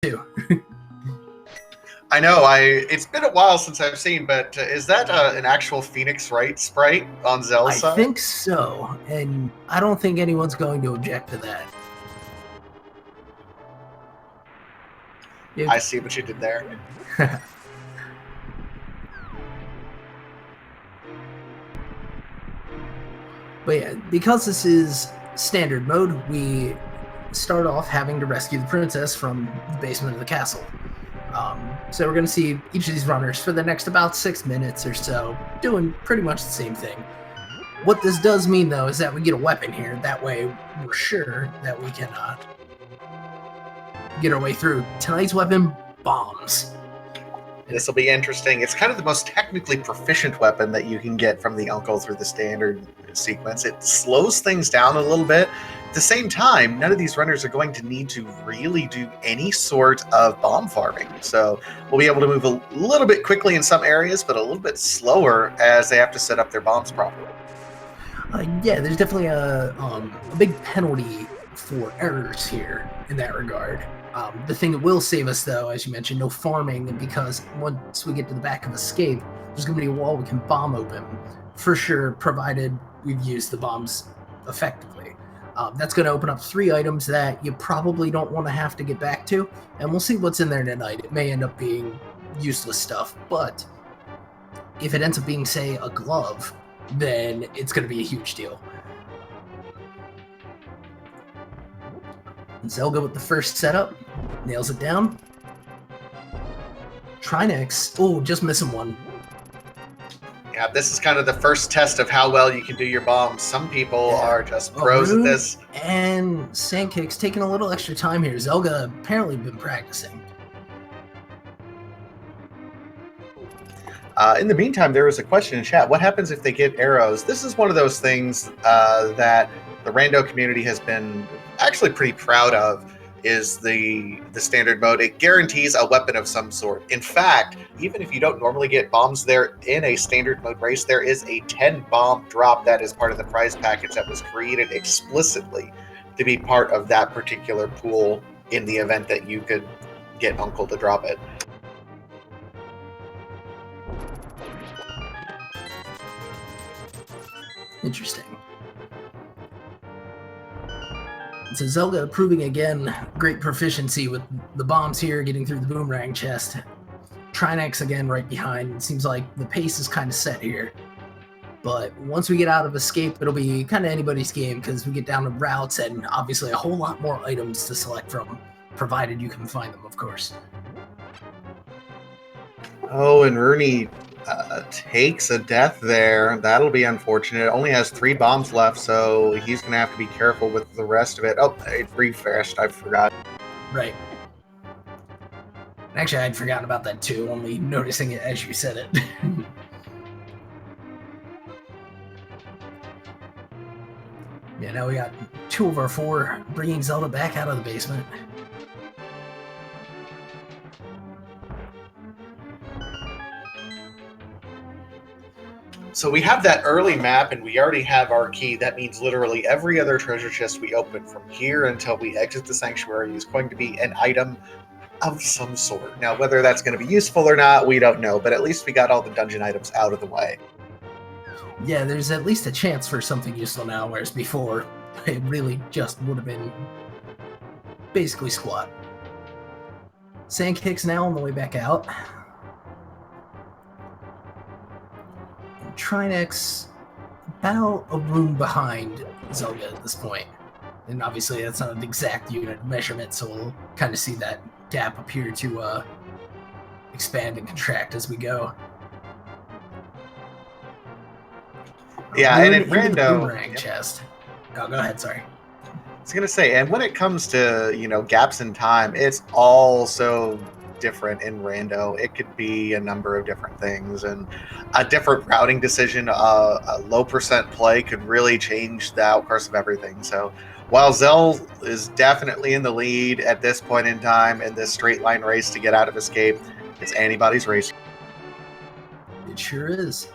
too. I know. It's been a while since I've seen, but is that an actual Phoenix Wright sprite on Zell's I side? think so, and I don't think anyone's going to object to that. I see what you did there. But yeah, because this is standard mode, we start off having to rescue the princess from the basement of the castle. So we're going to see each of these runners for the next about 6 minutes or so doing pretty much the same thing. What this does mean, though, is that we get a weapon here. That way, we're sure that we can get our way through. Tonight's weapon, bombs. This will be interesting. It's kind of the most technically proficient weapon that you can get from the Uncle through the standard sequence. It slows things down a little bit. At the same time, none of these runners are going to need to really do any sort of bomb farming. So we'll be able to move a little bit quickly in some areas, but a little bit slower as they have to set up their bombs properly. Yeah, there's definitely a big penalty for errors here in that regard. The thing that will save us, though, as you mentioned, no farming, because once we get to the back of Escape, there's going to be a wall we can bomb open, for sure, provided we've used the bombs effectively. That's going to open up 3 items that you probably don't want to have to get back to, and we'll see what's in there tonight. It may end up being useless stuff, but if it ends up being, say, a glove, then it's going to be a huge deal. And Zelga with the first setup, nails it down. Trinex, oh, just missing one. Yeah, this is kind of the first test of how well you can do your bombs. Some people are just pros at this. And Sandkick's taking a little extra time here. Zelga apparently been practicing. In the meantime, there was a question in chat. What happens if they get arrows? This is one of those things that the rando community has been actually pretty proud of, is the standard mode. It guarantees a weapon of some sort. In fact, even if you don't normally get bombs there in a standard mode race, there is a 10 bomb drop that is part of the prize package that was created explicitly to be part of that particular pool in the event that you could get Uncle to drop it. Interesting. So Zelga proving again great proficiency with the bombs here, getting through the boomerang chest. Trinex again right behind. It seems like the pace is kind of set here. But once we get out of Escape, it'll be kind of anybody's game, because we get down to routes and obviously a whole lot more items to select from, provided you can find them, of course. Oh, and Rooney takes a death there. That'll be unfortunate. It only has 3 bombs left, so he's going to have to be careful with the rest of it. Oh, it refreshed. I forgot. Right. Actually, I'd forgotten about that too, only noticing it as you said it. Yeah, now we got 2 of our 4 bringing Zelda back out of the basement. So we have that early map, and we already have our key. That means literally every other treasure chest we open from here until we exit the sanctuary is going to be an item of some sort. Now, whether that's going to be useful or not, we don't know, but at least we got all the dungeon items out of the way. Yeah, there's at least a chance for something useful now, whereas before, it really just would have been basically squat. Sandkick's now on the way back out. Trinex about a room behind Zelga at this point. And obviously that's not an exact unit measurement, so we'll kind of see that gap appear to expand and contract as we go. Yeah, and in rando... boomerang chest. Oh, go ahead, sorry. I was going to say, and when it comes to, gaps in time, it's all so different in rando. It could be a number of different things, and a different routing decision, a low percent play could really change the outcourse of everything. So while Zell is definitely in the lead at this point in time in this straight line race to get out of Escape, it's anybody's race. It sure is.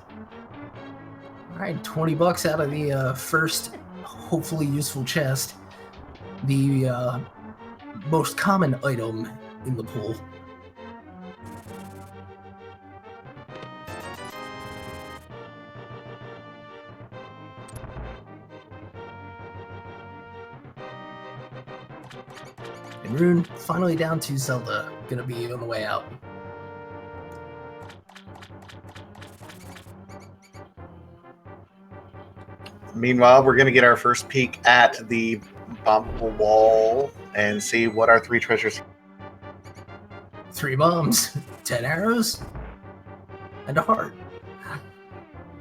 All right, $20 out of the first hopefully useful chest. The most common item in the pool. And Rune, finally down to Zelda, gonna be on the way out. Meanwhile, we're going to get our first peek at the bombable wall and see what our 3 treasures. 3 bombs, 10 arrows, and a heart.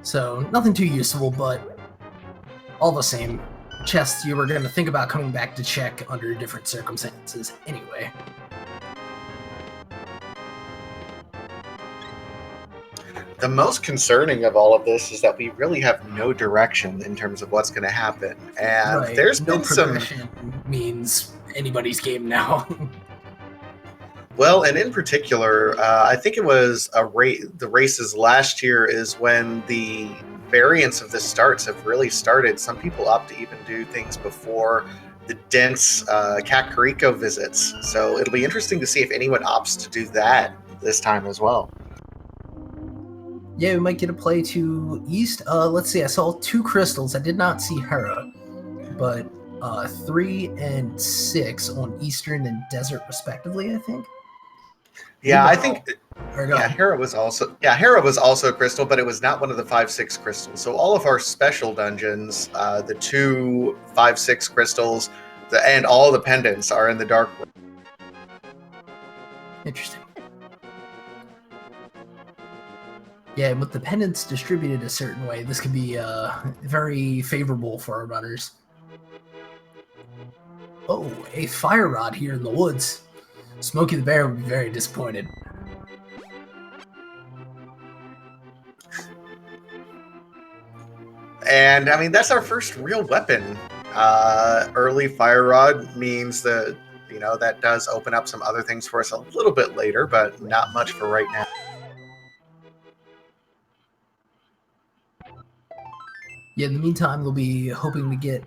So nothing too useful, but all the same, chests you were going to think about coming back to check under different circumstances anyway. The most concerning of all of this is that we really have no direction in terms of what's going to happen. And Right. there's no been some... progression means anybody's game now. Well, and in particular, I think it was the races last year is when the variants of the starts have really started. Some people opt to even do things before the dense Kakariko visits. So it'll be interesting to see if anyone opts to do that this time as well. Yeah, we might get a play to East. Let's see, I saw 2 crystals. I did not see Hera, but 3 and 6 on Eastern and Desert respectively, I think. Yeah, I think Hera was also crystal, but it was not one of the 5-6 crystals. So all of our special dungeons, the 2 5-6 crystals, and all the pendants are in the dark. Interesting. Yeah, and with the pendants distributed a certain way, this could be very favorable for our runners. Oh, a fire rod here in the woods. Smokey the Bear would be very disappointed. And I mean, that's our first real weapon. Early fire rod means that, you know, that does open up some other things for us a little bit later, but not much for right now. Yeah, in the meantime, they'll be hoping to get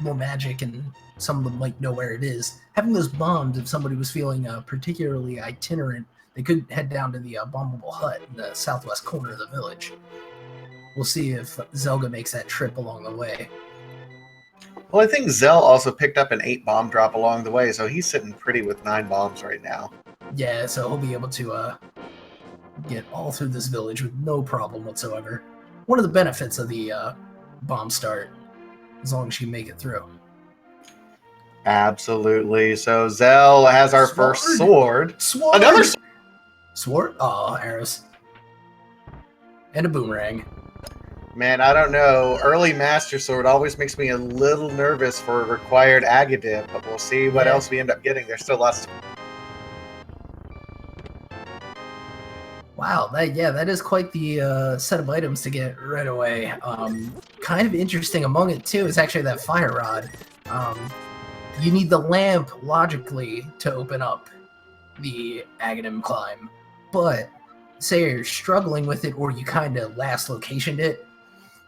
more magic, and some of them might know where it is. Having those bombs, if somebody was feeling particularly itinerant, they could head down to the bombable hut in the southwest corner of the village. We'll see if Zelga makes that trip along the way. Well, I think Zell also picked up an 8 bomb drop along the way, so he's sitting pretty with 9 bombs right now. Yeah, so he'll be able to get all through this village with no problem whatsoever. One of the benefits of the bomb start, as long as you make it through. Absolutely. So Zell has our first sword. Sword! Another sword! Sword? Oh, arrows. And a boomerang. Man, I don't know. Early Master Sword always makes me a little nervous for required Agadip, but we'll see what else we end up getting. There's still lots of... Wow, that is quite the set of items to get right away. Kind of interesting among it, too, is actually that fire rod. You need the lamp, logically, to open up the Aghanim climb. But, say you're struggling with it, or you kind of last locationed it,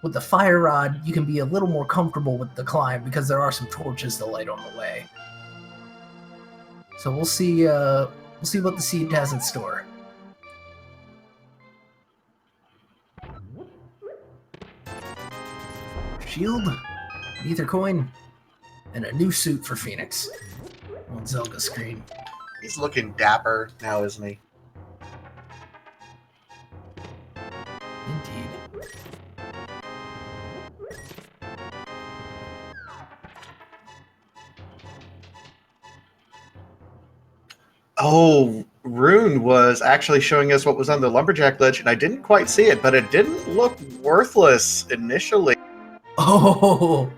with the fire rod, you can be a little more comfortable with the climb, because there are some torches to light on the way. So we'll see what the seed has in store. Shield, ether coin, and a new suit for Phoenix on Zelga's screen. He's looking dapper now, isn't he? Indeed. Oh, Rune was actually showing us what was on the Lumberjack ledge, and I didn't quite see it, but it didn't look worthless initially. Oh!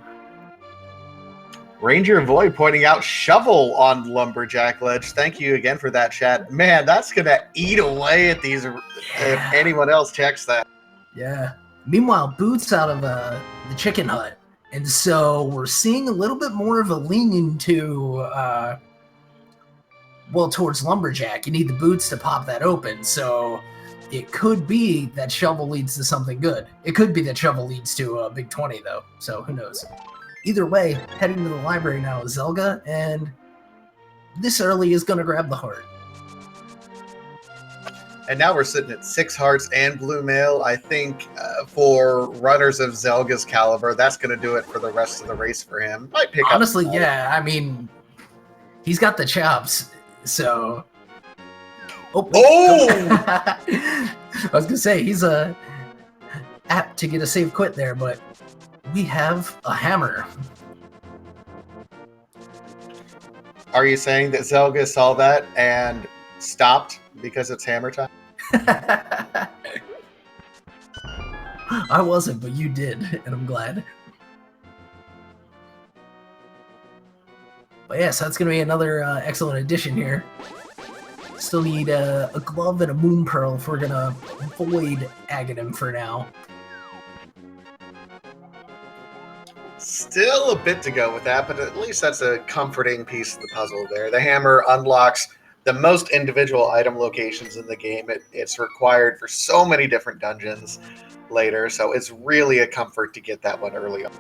Ranger Void pointing out shovel on Lumberjack ledge. Thank you again for that, chat. Man, that's going to eat away at these if anyone else checks that. Yeah. Meanwhile, Boots out of the chicken hut. And so we're seeing a little bit more of a lean into, towards Lumberjack. You need the boots to pop that open. So it could be that shovel leads to something good. It could be that shovel leads to a big 20, though. So who knows? Either way, heading to the library now is Zelga, and this early is going to grab the heart. And now we're sitting at 6 hearts and blue mail. I think for runners of Zelga's caliber, that's going to do it for the rest of the race for him. Might pick Honestly, up. yeah. I mean, he's got the chops, so. Oh! I was gonna say he's apt to get a save quit there, but we have a hammer. Are you saying that Zelga saw that and stopped because it's hammer time? I wasn't, but you did, and I'm glad. But yes, that's going to be another excellent addition here. Still need a glove and a moon pearl if we're going to avoid Aghanim for now. Still a bit to go with that, but at least that's a comforting piece of the puzzle there. The hammer unlocks the most individual item locations in the game. It's required for so many different dungeons later, so it's really a comfort to get that one early on.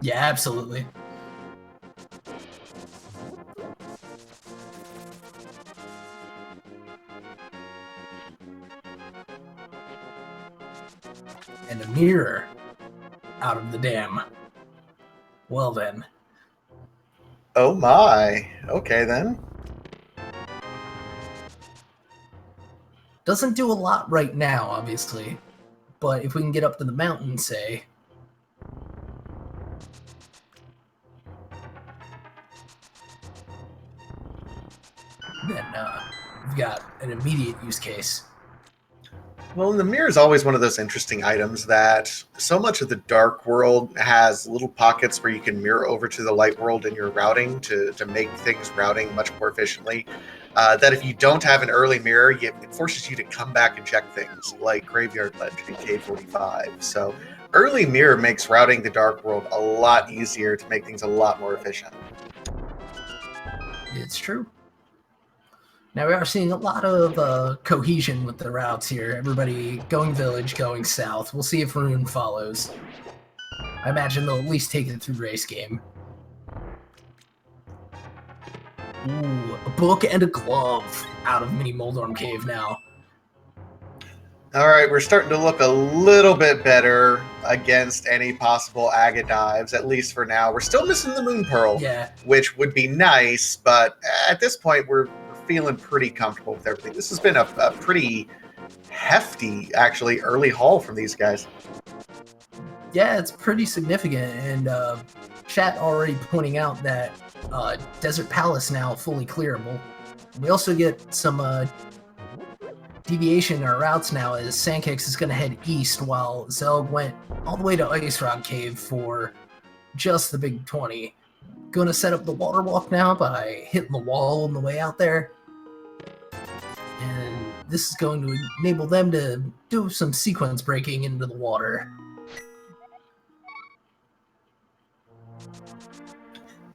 Yeah, absolutely. And a mirror out of the dam. Well then. Oh my. Okay then. Doesn't do a lot right now, obviously. But if we can get up to the mountain, say... then we've got an immediate use case. Well, the mirror is always one of those interesting items that so much of the dark world has little pockets where you can mirror over to the light world in your routing to make things routing much more efficiently. That if you don't have an early mirror, it forces you to come back and check things like Graveyard Ledge in K45. So early mirror makes routing the dark world a lot easier to make things a lot more efficient. It's true. Now we are seeing a lot of cohesion with the routes here. Everybody going village, going south. We'll see if Rune follows. I imagine they'll at least take it through race game. Ooh, a book and a glove out of Mini Moldorm Cave now. All right, we're starting to look a little bit better against any possible Aga dives, at least for now. We're still missing the Moon Pearl, yeah, which would be nice, but at this point, we're feeling pretty comfortable with everything. This has been a pretty hefty, actually, early haul from these guys. Yeah, it's pretty significant, and chat already pointing out that Desert Palace now fully clearable. We also get some deviation in our routes now as Sandkicks is going to head east while Zelg went all the way to Ice Rock Cave for just the big 20. Going to set up the water walk now by hitting the wall on the way out there. And this is going to enable them to do some sequence breaking into the water.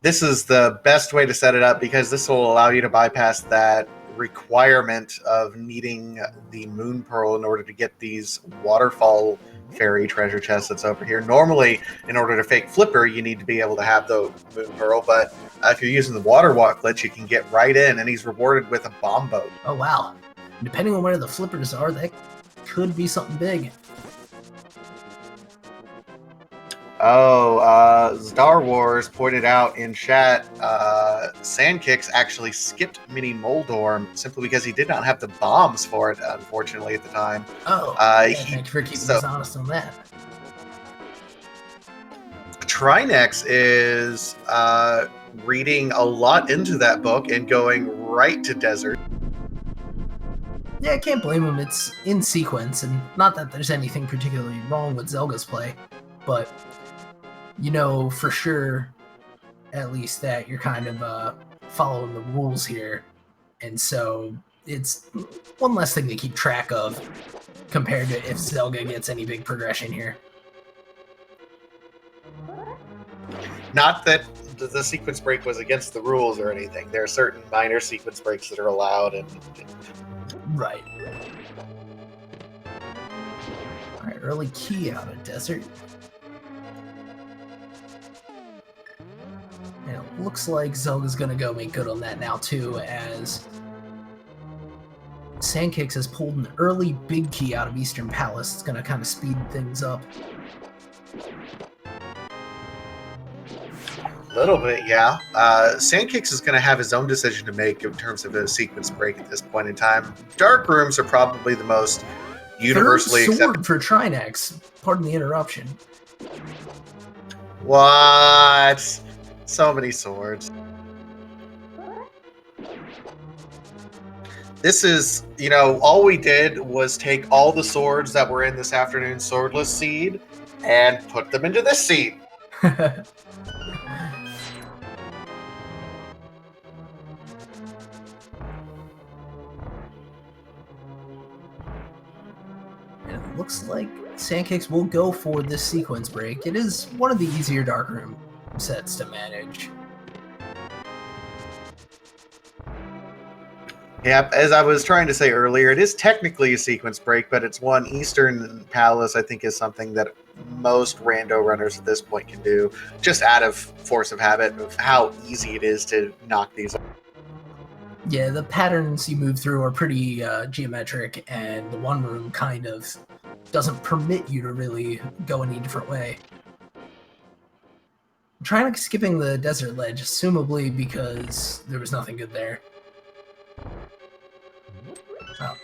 This is the best way to set it up because this will allow you to bypass that requirement of needing the Moon Pearl in order to get these waterfall fairy treasure chests that's over here. Normally, in order to fake Flipper, you need to be able to have the Moon Pearl, but if you're using the water walk glitch, you can get right in, and he's rewarded with a bomb boat. Oh, wow. Depending on where the flippers are, that could be something big. Oh, Star Wars pointed out in chat, Sandkicks actually skipped Mini Moldorm simply because he did not have the bombs for it, unfortunately, at the time. Oh, thank you for keeping us honest on that. Trinex is reading a lot into that book and going right to Desert. Yeah, I can't blame him. It's in sequence, and not that there's anything particularly wrong with Zelga's play, but you know for sure, at least, that you're kind of following the rules here, and so it's one less thing to keep track of compared to if Zelga gets any big progression here. Not that the sequence break was against the rules or anything. There are certain minor sequence breaks that are allowed, and right. All right, early key out of Desert. And looks like Zelda's gonna go make good on that now too, as Sandkicks has pulled an early big key out of Eastern Palace. It's gonna kind of speed things up. A little bit, yeah. Sandkicks is going to have his own decision to make in terms of a sequence break at this point in time. Dark rooms are probably the most universally Third sword accepted. for Trinex. Pardon the interruption. What? So many swords. This is, you know, all we did was take all the swords that were in this afternoon's swordless seed and put them into this seed. And it looks like Sandkicks will go for this sequence break. It is one of the easier darkroom sets to manage. Yeah, as I was trying to say earlier, it is technically a sequence break, but it's one Eastern Palace, I think, is something that most rando runners at this point can do, just out of force of habit of how easy it is to knock these. Yeah, the patterns you move through are pretty geometric, and the one room kind of doesn't permit you to really go any different way. I'm trying to skipping the desert ledge, assumably because there was nothing good there.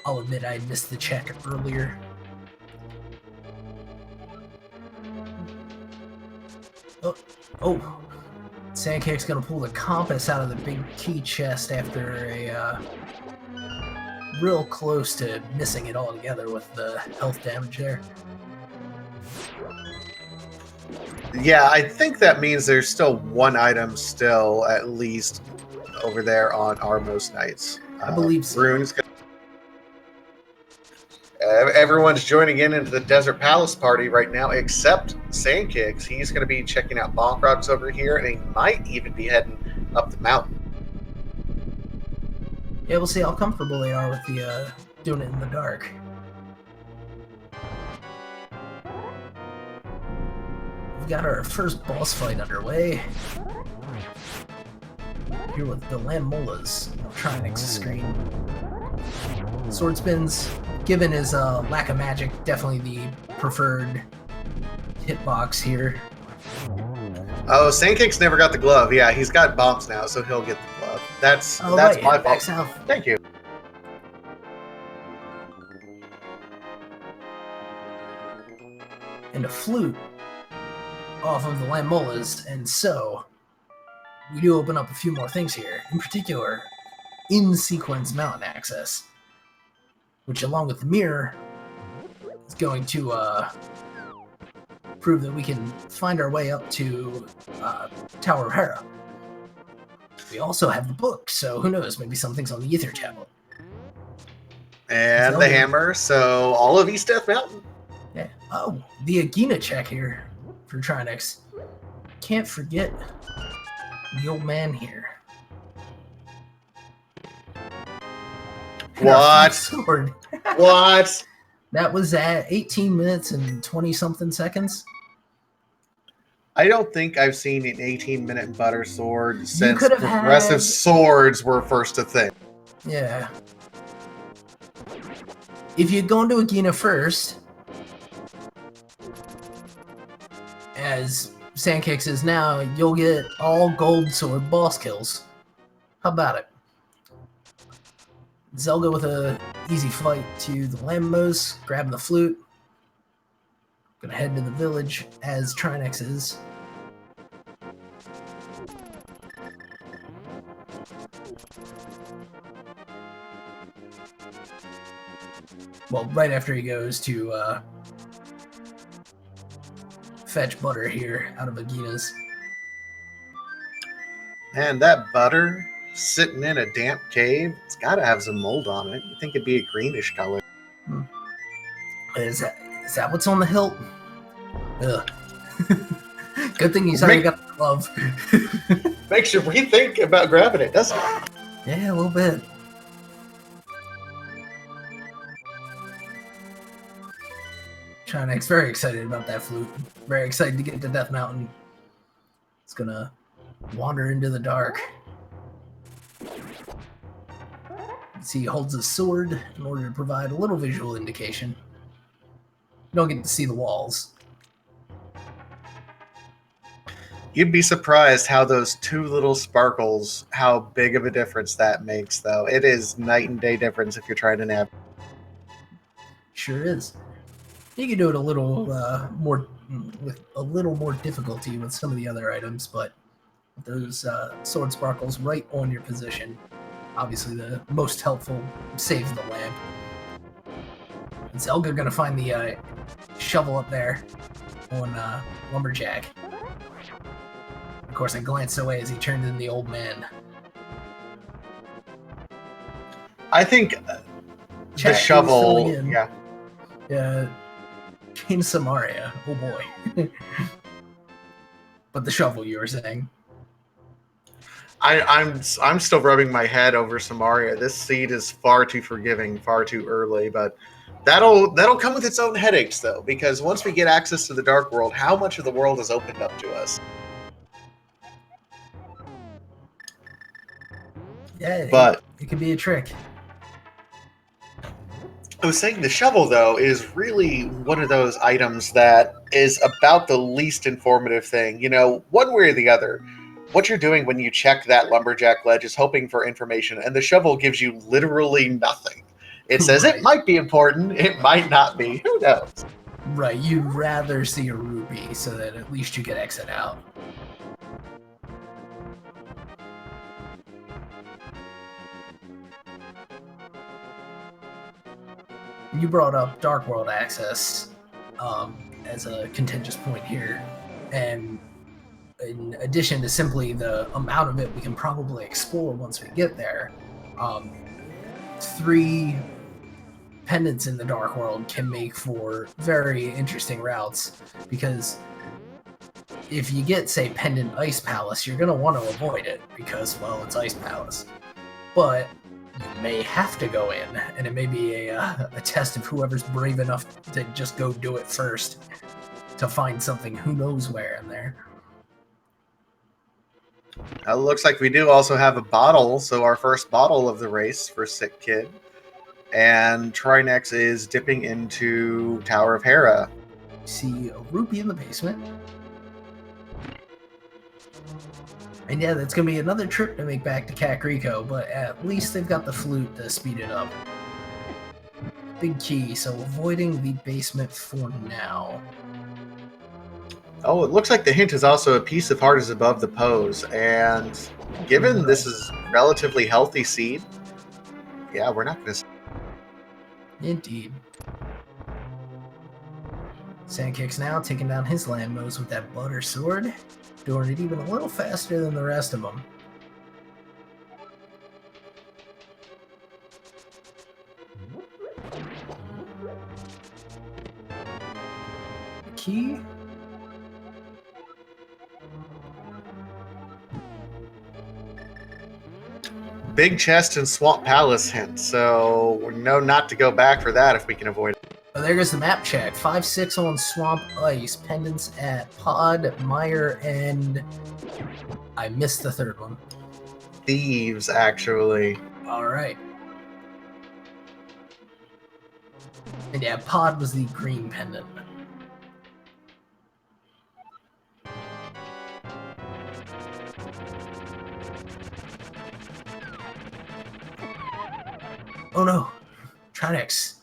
I'll admit I missed the check earlier. Oh. Sandkick's gonna pull the compass out of the big key chest after a real close to missing it altogether with the health damage there. Yeah, I think that means there's still one item still at least over there on our most nights. I believe so. Rune's everyone's joining in into the Desert Palace party right now, except Sandkicks. He's going to be checking out Bonk Rocks over here, and he might even be heading up the mountain. Yeah, we'll see how comfortable they are with the doing it in the dark. We've got our first boss fight underway. Here with the Lammolas. I'll try and exit screen. Sword spins, given his lack of magic, definitely the preferred hitbox here. Oh, Sandkicks never got the glove. Yeah, he's got bombs now, so he'll get the glove. That's right, my back fault. south. Thank you. And a flute off of the Lammolas, and so we do open up a few more things here. In particular, in-sequence mountain access, which along with the mirror is going to prove that we can find our way up to Tower of Hera. We also have the book, so who knows, maybe something's on the Ether tablet. And the hammer, so all of East Death Mountain. Yeah. Oh, the Agina check here for Trinex. Can't forget the old man here. What? Sword. What? That was at 18 minutes and 20-something seconds. I don't think I've seen an 18-minute butter sword since could have progressive swords were first a thing. Yeah. If you'd gone to Agina first, as Sandkicks is now, you'll get all gold sword boss kills. How about it? Zelda with a easy fight to the Lambos, grabbing the flute. Gonna head to the village as Trinex is. Well, right after he goes to fetch butter here out of Agina's. And that butter sitting in a damp cave, it's got to have some mold on it. You think it'd be a greenish color. Is that what's on the hilt? Ugh. Good thing he's already got the glove. Makes you rethink about grabbing it, doesn't it? Yeah, a little bit. Trinex very excited about that flute. Very excited to get to Death Mountain. It's gonna wander into the dark. See, he holds his sword in order to provide a little visual indication. You don't get to see the walls. You'd be surprised how those two little sparkles, how big of a difference that makes, though. It is night and day difference if you're trying to navigate. Sure is. You can do it a little more with a little more difficulty with some of the other items, but with those sword sparkles right on your position, obviously the most helpful saves the lamp. Is Elga gonna find the shovel up there on Lumberjack? Of course, I glanced away as he turned into the old man. I think Chat the shovel, in. yeah. King Samaria. Oh boy. But the shovel, you were saying. I'm still rubbing my head over Samaria. This seed is far too forgiving, far too early, but that'll come with its own headaches, though, because once we get access to the Dark World, how much of the world is opened up to us? Yeah, but it could be a trick. I was saying the shovel, though, is really one of those items that is about the least informative thing. You know, one way or the other, what you're doing when you check that lumberjack ledge is hoping for information, and the shovel gives you literally nothing. It says Right. It might be important, it might not be. Who knows? Right, you'd rather see a rupee so that at least you can exit out. You brought up Dark World access as a contentious point here, and in addition to simply the amount of it we can probably explore once we get there, 3 pendants in the Dark World can make for very interesting routes, because if you get, say, Pendant Ice Palace, you're going to want to avoid it because, well, it's Ice Palace. But you may have to go in, and it may be a test of whoever's brave enough to just go do it first to find something who knows where in there. It looks like we do also have a bottle, so our first bottle of the race for Sick Kid. And Trinex is dipping into Tower of Hera. See a rupee in the basement. And yeah, that's going to be another trip to make back to Kakariko, but at least they've got the flute to speed it up. Big key, so avoiding the basement for now. Oh, it looks like the hint is also a piece of heart is above the pose, and given this is relatively healthy seed, yeah, we're not going to... Indeed. Sandkicks now taking down his Lambos with that butter sword, doing it even a little faster than the rest of them. Key. Big chest and Swamp Palace hint, so we know not to go back for that if we can avoid it. Oh, there goes the map check. 5-6 on Swamp Ice. Pendants at Pod, Mire, and I missed the third one. Thieves, actually. All right. And yeah, Pod was the green pendant. Oh no, Trinex.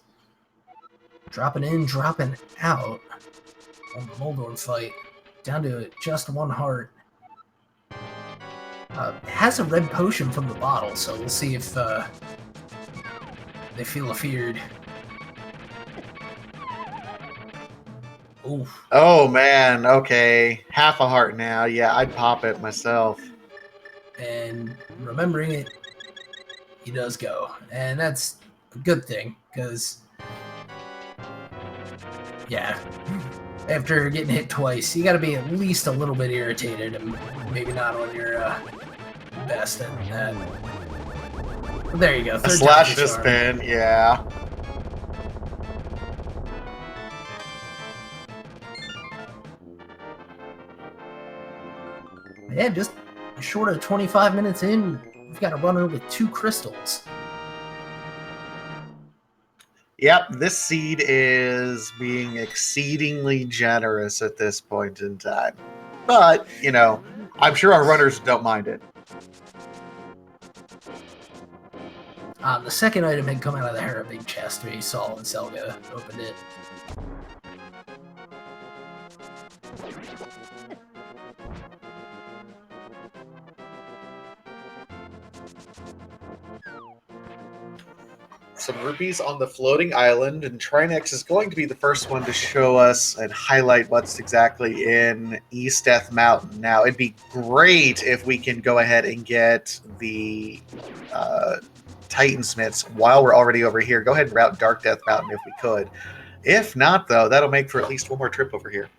Dropping in, dropping out on the Moldorm fight. Down to just 1 heart. Has a red potion from the bottle, so we'll see if they feel afeared. Oof. Oh man, okay. Half a heart now. Yeah, I'd pop it myself. And remembering it, he does go. And that's a good thing, because yeah, after getting hit twice, you gotta be at least a little bit irritated and maybe not on your best at that. But there you go. A slash to spin, yeah. Yeah, just short of 25 minutes in, we've got a runner with 2 crystals. Yep, this seed is being exceedingly generous at this point in time. But, you know, I'm sure our runners don't mind it. The second item had come out of the Hera big chest we saw when Zelga opened it. Some rupees on the floating island, and Trinex is going to be the first one to show us and highlight what's exactly in East Death Mountain. Now, it'd be great if we can go ahead and get the Titansmiths while we're already over here. Go ahead and route Dark Death Mountain if we could. If not, though, that'll make for at least one more trip over here.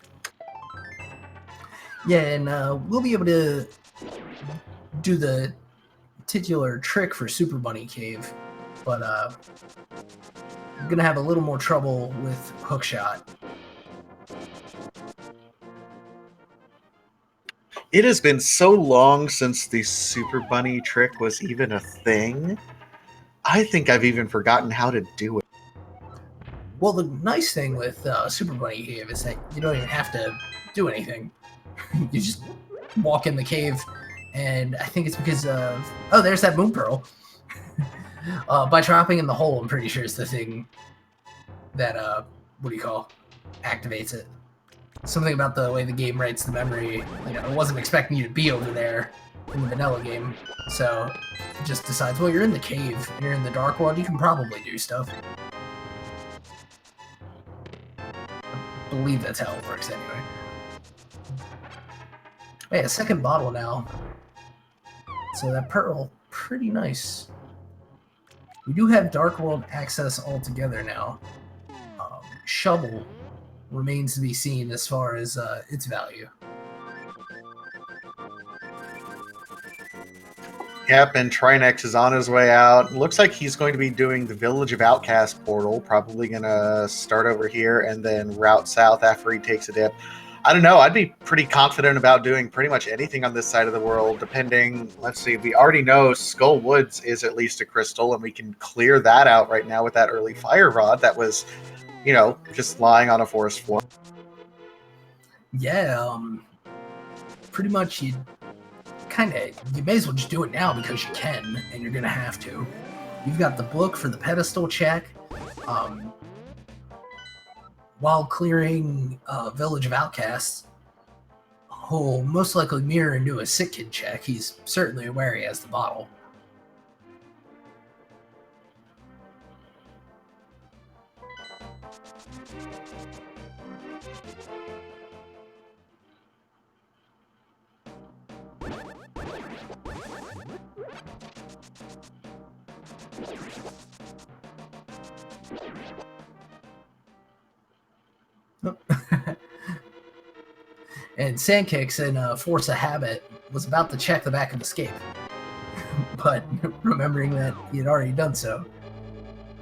Yeah, and we'll be able to do the titular trick for Super Bunny Cave, but I'm gonna have a little more trouble with Hookshot. It has been so long since the Super Bunny trick was even a thing. I think I've even forgotten how to do it. Well, the nice thing with Super Bunny Cave is that you don't even have to do anything. You just walk in the cave, and I think it's because of... Oh, there's that Moon Pearl. By dropping in the hole, I'm pretty sure it's the thing that, activates it. Something about the way the game writes the memory, you know, it wasn't expecting you to be over there in the vanilla game, so it just decides, well, you're in the cave, and you're in the dark world, you can probably do stuff. I believe that's how it works anyway. Hey, a second bottle now. So that pearl, pretty nice. We do have Dark World access altogether now. Shovel remains to be seen as far as its value. Yep, and Trinex is on his way out. Looks like he's going to be doing the Village of Outcast portal. Probably going to start over here and then route south after he takes a dip. I don't know. I'd be pretty confident about doing pretty much anything on this side of the world, depending. Let's see. We already know Skull Woods is at least a crystal, and we can clear that out right now with that early fire rod that was, you know, just lying on a forest floor. Yeah, pretty much you may as well just do it now because you can, and you're going to have to. You've got the book for the pedestal check. While clearing Village of Outcasts, he'll most likely mirror into a sick kid check. He's certainly aware he has the bottle. And Sandkicks in Force of Habit was about to check the back of the scape. But remembering that he had already done so,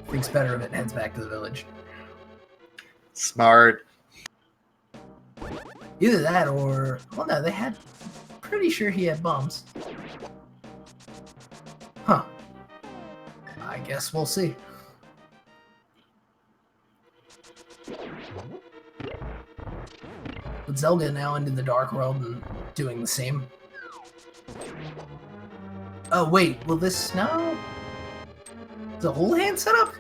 thinks better of it and heads back to the village. Smart. Either that or... Well, no, they had... Pretty sure he had bombs. Huh. I guess we'll see. With Zelda now into the Dark World and doing the same. Oh, wait, will this... No? Is a hula hand setup?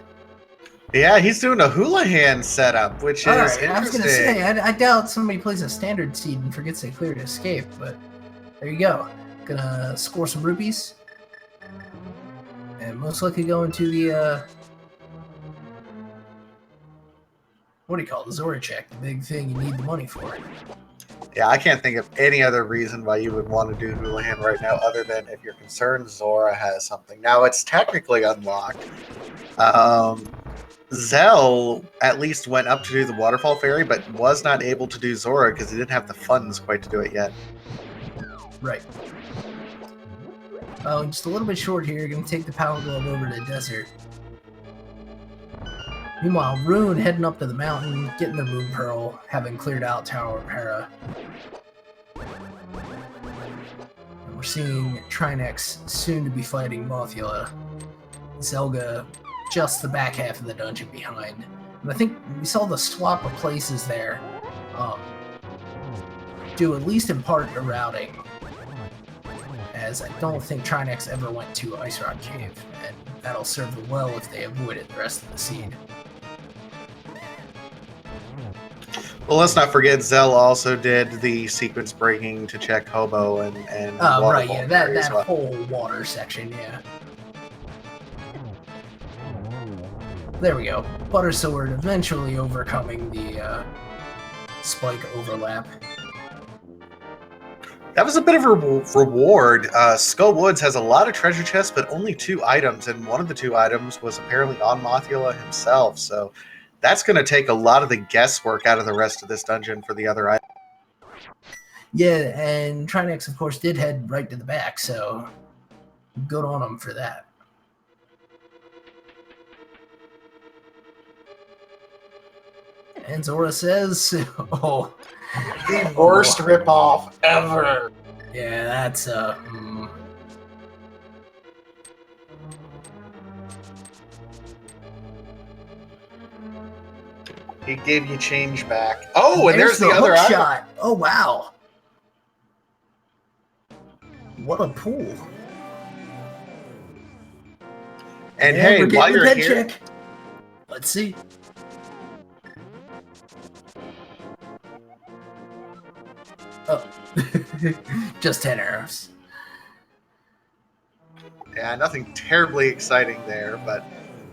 Yeah, he's doing a hula hand setup, which is interesting. I was going to say, I doubt somebody plays a standard seed and forgets they cleared escape, but there you go. Gonna score some rupees. And most likely go into the, what do you call it? The Zora check, the big thing you need the money for. Yeah, I can't think of any other reason why you would want to do Hula Hand right now other than if you're concerned Zora has something. Now, it's technically unlocked. Zell at least went up to do the Waterfall Fairy, but was not able to do Zora because he didn't have the funds quite to do it yet. Right. Oh, just a little bit short here. You're going to take the Power Glove over to the desert. Meanwhile, Rune heading up to the mountain, getting the Moon Pearl, having cleared out Tower of Hera. We're seeing Trinex soon to be fighting Mothula. Zelga just the back half of the dungeon behind. And I think we saw the swap of places there due at least in part to routing, as I don't think Trinex ever went to Ice Rock Cave, and that'll serve them well if they avoided the rest of the seed. Well, let's not forget Zell also did the sequence breaking to check Hobo and right, yeah, that well. whole water section, yeah. There we go. Butter Sword eventually overcoming the spike overlap. That was a bit of a reward. Skull Woods has a lot of treasure chests, but only 2 items, and one of the 2 items was apparently on Mothula himself, so that's going to take a lot of the guesswork out of the rest of this dungeon for the other items. Yeah, and Trinex, of course, did head right to the back, so good on him for that. And Zora says, oh, the worst ripoff ever. Yeah, that's He gave you change back. Oh, and there's the other shot. Oh, wow. What a pool. And hey, while you're here, check. Let's see. Oh, just 10 arrows. Yeah, nothing terribly exciting there, but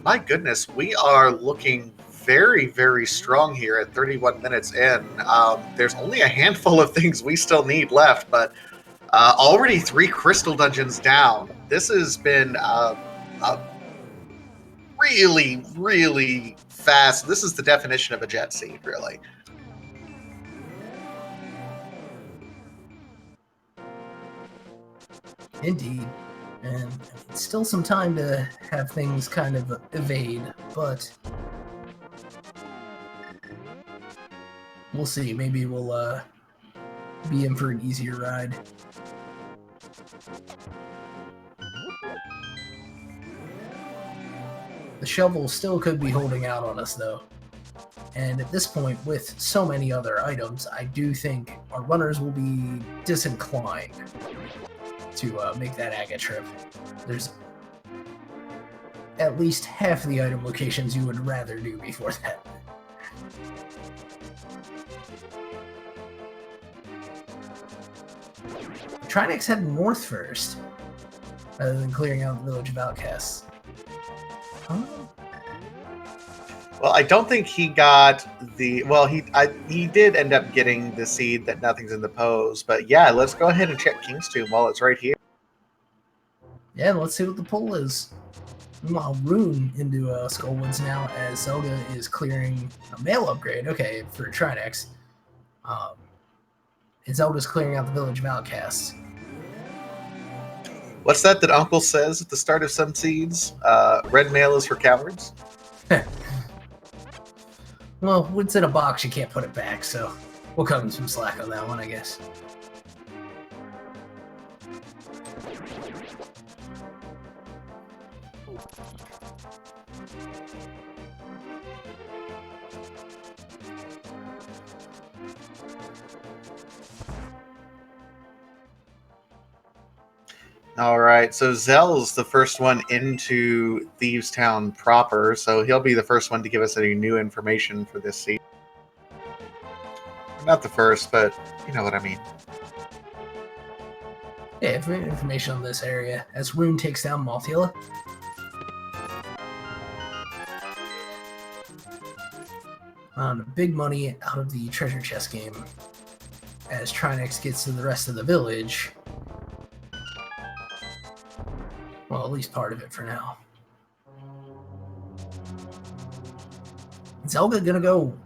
my goodness, we are looking very, very strong here at 31 minutes in. There's only a handful of things we still need left, but already 3 crystal dungeons down. This has been a really, really fast. This is the definition of a jet seed, really. Indeed. And still some time to have things kind of evade, but we'll see. Maybe we'll be in for an easier ride. The shovel still could be holding out on us, though. And at this point, with so many other items, I do think our runners will be disinclined to make that agate trip. There's at least half the item locations you would rather do before that. Trinex head north first, rather than clearing out the village of outcasts. Huh? Well, I don't think he got the. Well, he did end up getting the seed that nothing's in the pose. But yeah, let's go ahead and check King's Tomb while it's right here. Yeah, let's see what the pull is. Meanwhile, Rune into Skullwoods now as Zelda is clearing a mail upgrade. Okay, for Trinex. And Zelda's clearing out the village of outcasts. What's that Uncle says at the start of some seeds? Red mail is for cowards. Well, what's in a box, you can't put it back, so we'll cut him some slack on that one, I guess. All right, so Zell's the first one into Thieves Town proper, so he'll be the first one to give us any new information for this season. Not the first, but you know what I mean. Yeah, information on this area as Rune takes down Mothula. Big money out of the treasure chest game as Trinex gets to the rest of the village. Well, at least part of it for now. Zelda gonna go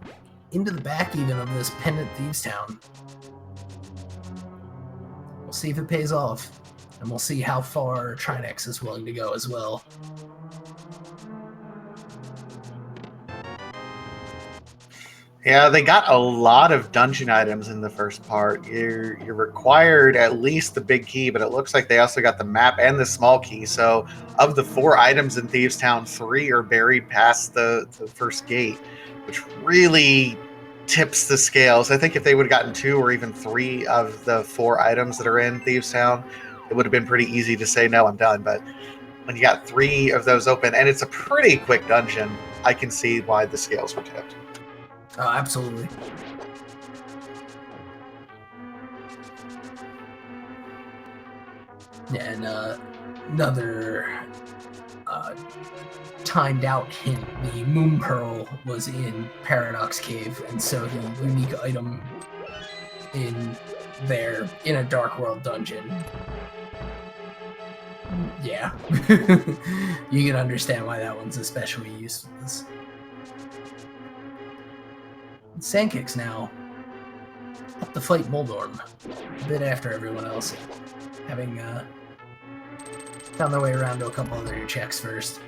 into the back even of this Pendant Thieves Town. We'll see if it pays off, and we'll see how far Trinex is willing to go as well. Yeah, they got a lot of dungeon items in the first part. You're required at least the big key, but it looks like they also got the map and the small key. So of the 4 items in Thieves Town, 3 are buried past the first gate, which really tips the scales. I think if they would have gotten 2 or even 3 of the 4 items that are in Thieves Town, it would have been pretty easy to say, no, I'm done. But when you got 3 of those open, and it's a pretty quick dungeon, I can see why the scales were tipped. Oh, absolutely. Yeah, and another timed out hint: the Moon Pearl was in Paradox Cave, and so the unique item in there in a Dark World dungeon. Yeah, you can understand why that one's especially useless. Sandkicks now up to fight Moldorm, a bit after everyone else, having found their way around to a couple other checks first.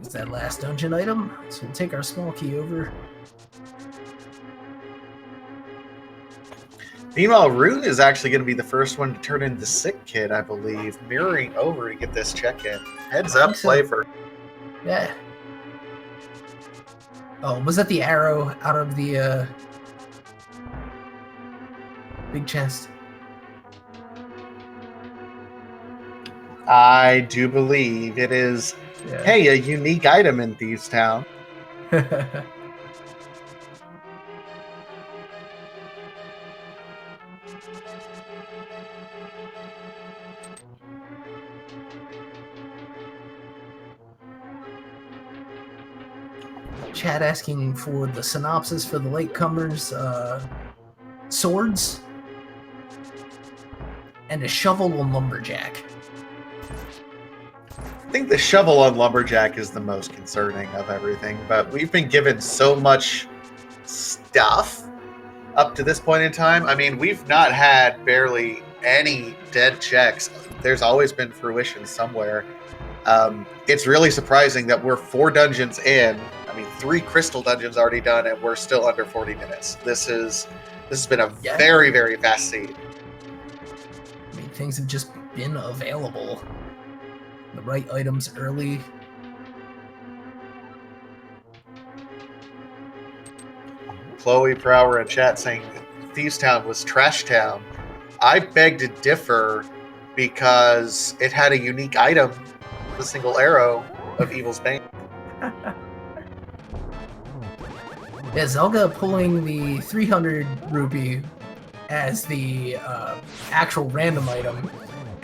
There's that last dungeon item, so we'll take our small key over. Meanwhile, Rune is actually going to be the first one to turn in the sick kid, I believe, mirroring over to get this check-in. Heads up, play for. Yeah. Oh, was that the arrow out of the big chest? I do believe it is, Yeah. hey, a unique item in Thieves Town. Chat asking for the synopsis for the latecomers. Swords and a shovel on lumberjack. I think the shovel on Lumberjack is the most concerning of everything, but we've been given so much stuff up to this point in time. I mean, we've not had barely any dead checks. There's always been fruition somewhere. It's really surprising that we're 4 dungeons in. I mean, 3 crystal dungeons already done, and we're still under 40 minutes. This has been a very, very fast seed. I mean, things have just been available. The right items early. Chloe Prower in chat saying Thieves Town was Trash Town. I beg to differ because it had a unique item, the single arrow of Evil's Bane. Yeah, Zelga pulling the 300 rupee as the actual random item,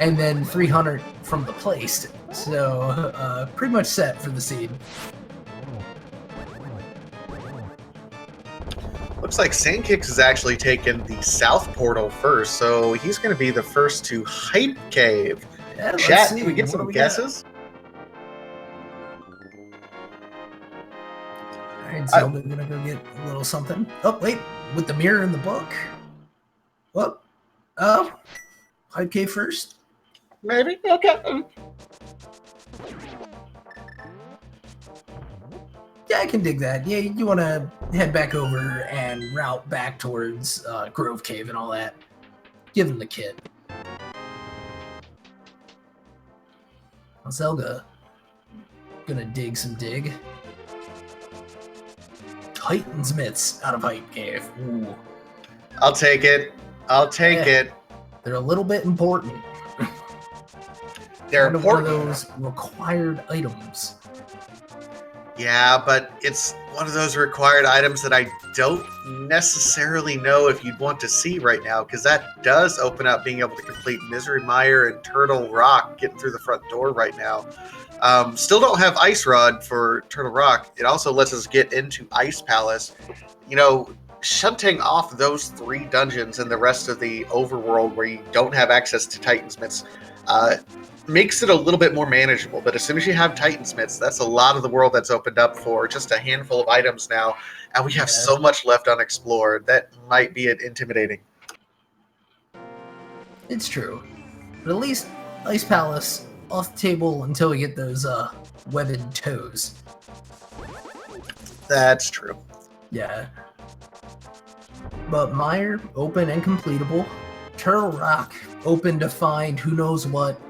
and then 300 from the placed. So pretty much set for the seed. Looks like Sandkicks has actually taken the south portal first, so he's going to be the first to Hype Cave. Yeah, Chat, can we get some guesses? Alright, Zelda gonna go get a little something. Oh, wait, with the mirror in the book. Well, Hype Cave first. Maybe? Okay. Yeah, I can dig that. Yeah, you want to head back over and route back towards Grove Cave and all that. Give him the kit. Zelda gonna dig some dig. Titan's mitts out of Hype Cave. Ooh. I'll take it. I'll take it. They're a little bit important. They're one important. of those required items. Yeah, but it's one of those required items that I don't necessarily know if you'd want to see right now, because that does open up being able to complete Misery Mire and Turtle Rock getting through the front door right now. Still don't have Ice Rod for Turtle Rock. It also lets us get into Ice Palace. You know, shunting off those 3 dungeons and the rest of the overworld where you don't have access to Titan's Mitts makes it a little bit more manageable. But as soon as you have Titansmiths, that's a lot of the world that's opened up for just a handful of items now, and we have so much left unexplored that might be intimidating. It's true. But at least Ice Palace off the table until we get those webbed toes. That's true. Yeah. But Mire, open and completable. Turtle Rock, open to find who knows what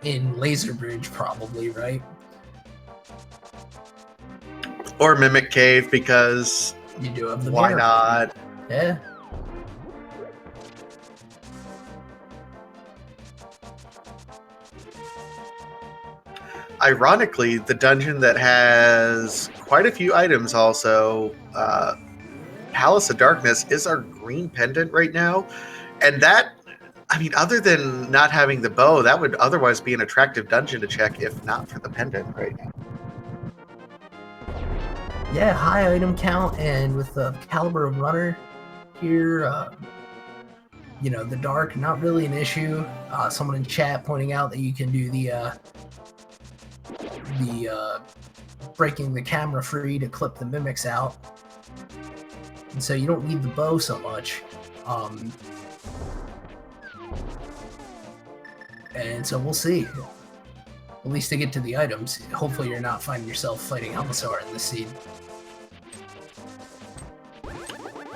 in Laser Bridge, probably, right? Or Mimic Cave, because You do have the why mirror. not? Yeah. Ironically, the dungeon that has quite a few items also, Palace of Darkness, is our green pendant right now. And that, I mean, other than not having the bow, that would otherwise be an attractive dungeon to check if not for the pendant right now. Yeah, high item count, and with the caliber of runner here, you know, the dark, not really an issue. Someone in chat pointing out that you can do the breaking the camera free to clip the mimics out. And so you don't need the bow so much. And so we'll see. At least to get to the items. Hopefully you're not finding yourself fighting Helmasaur in this scene.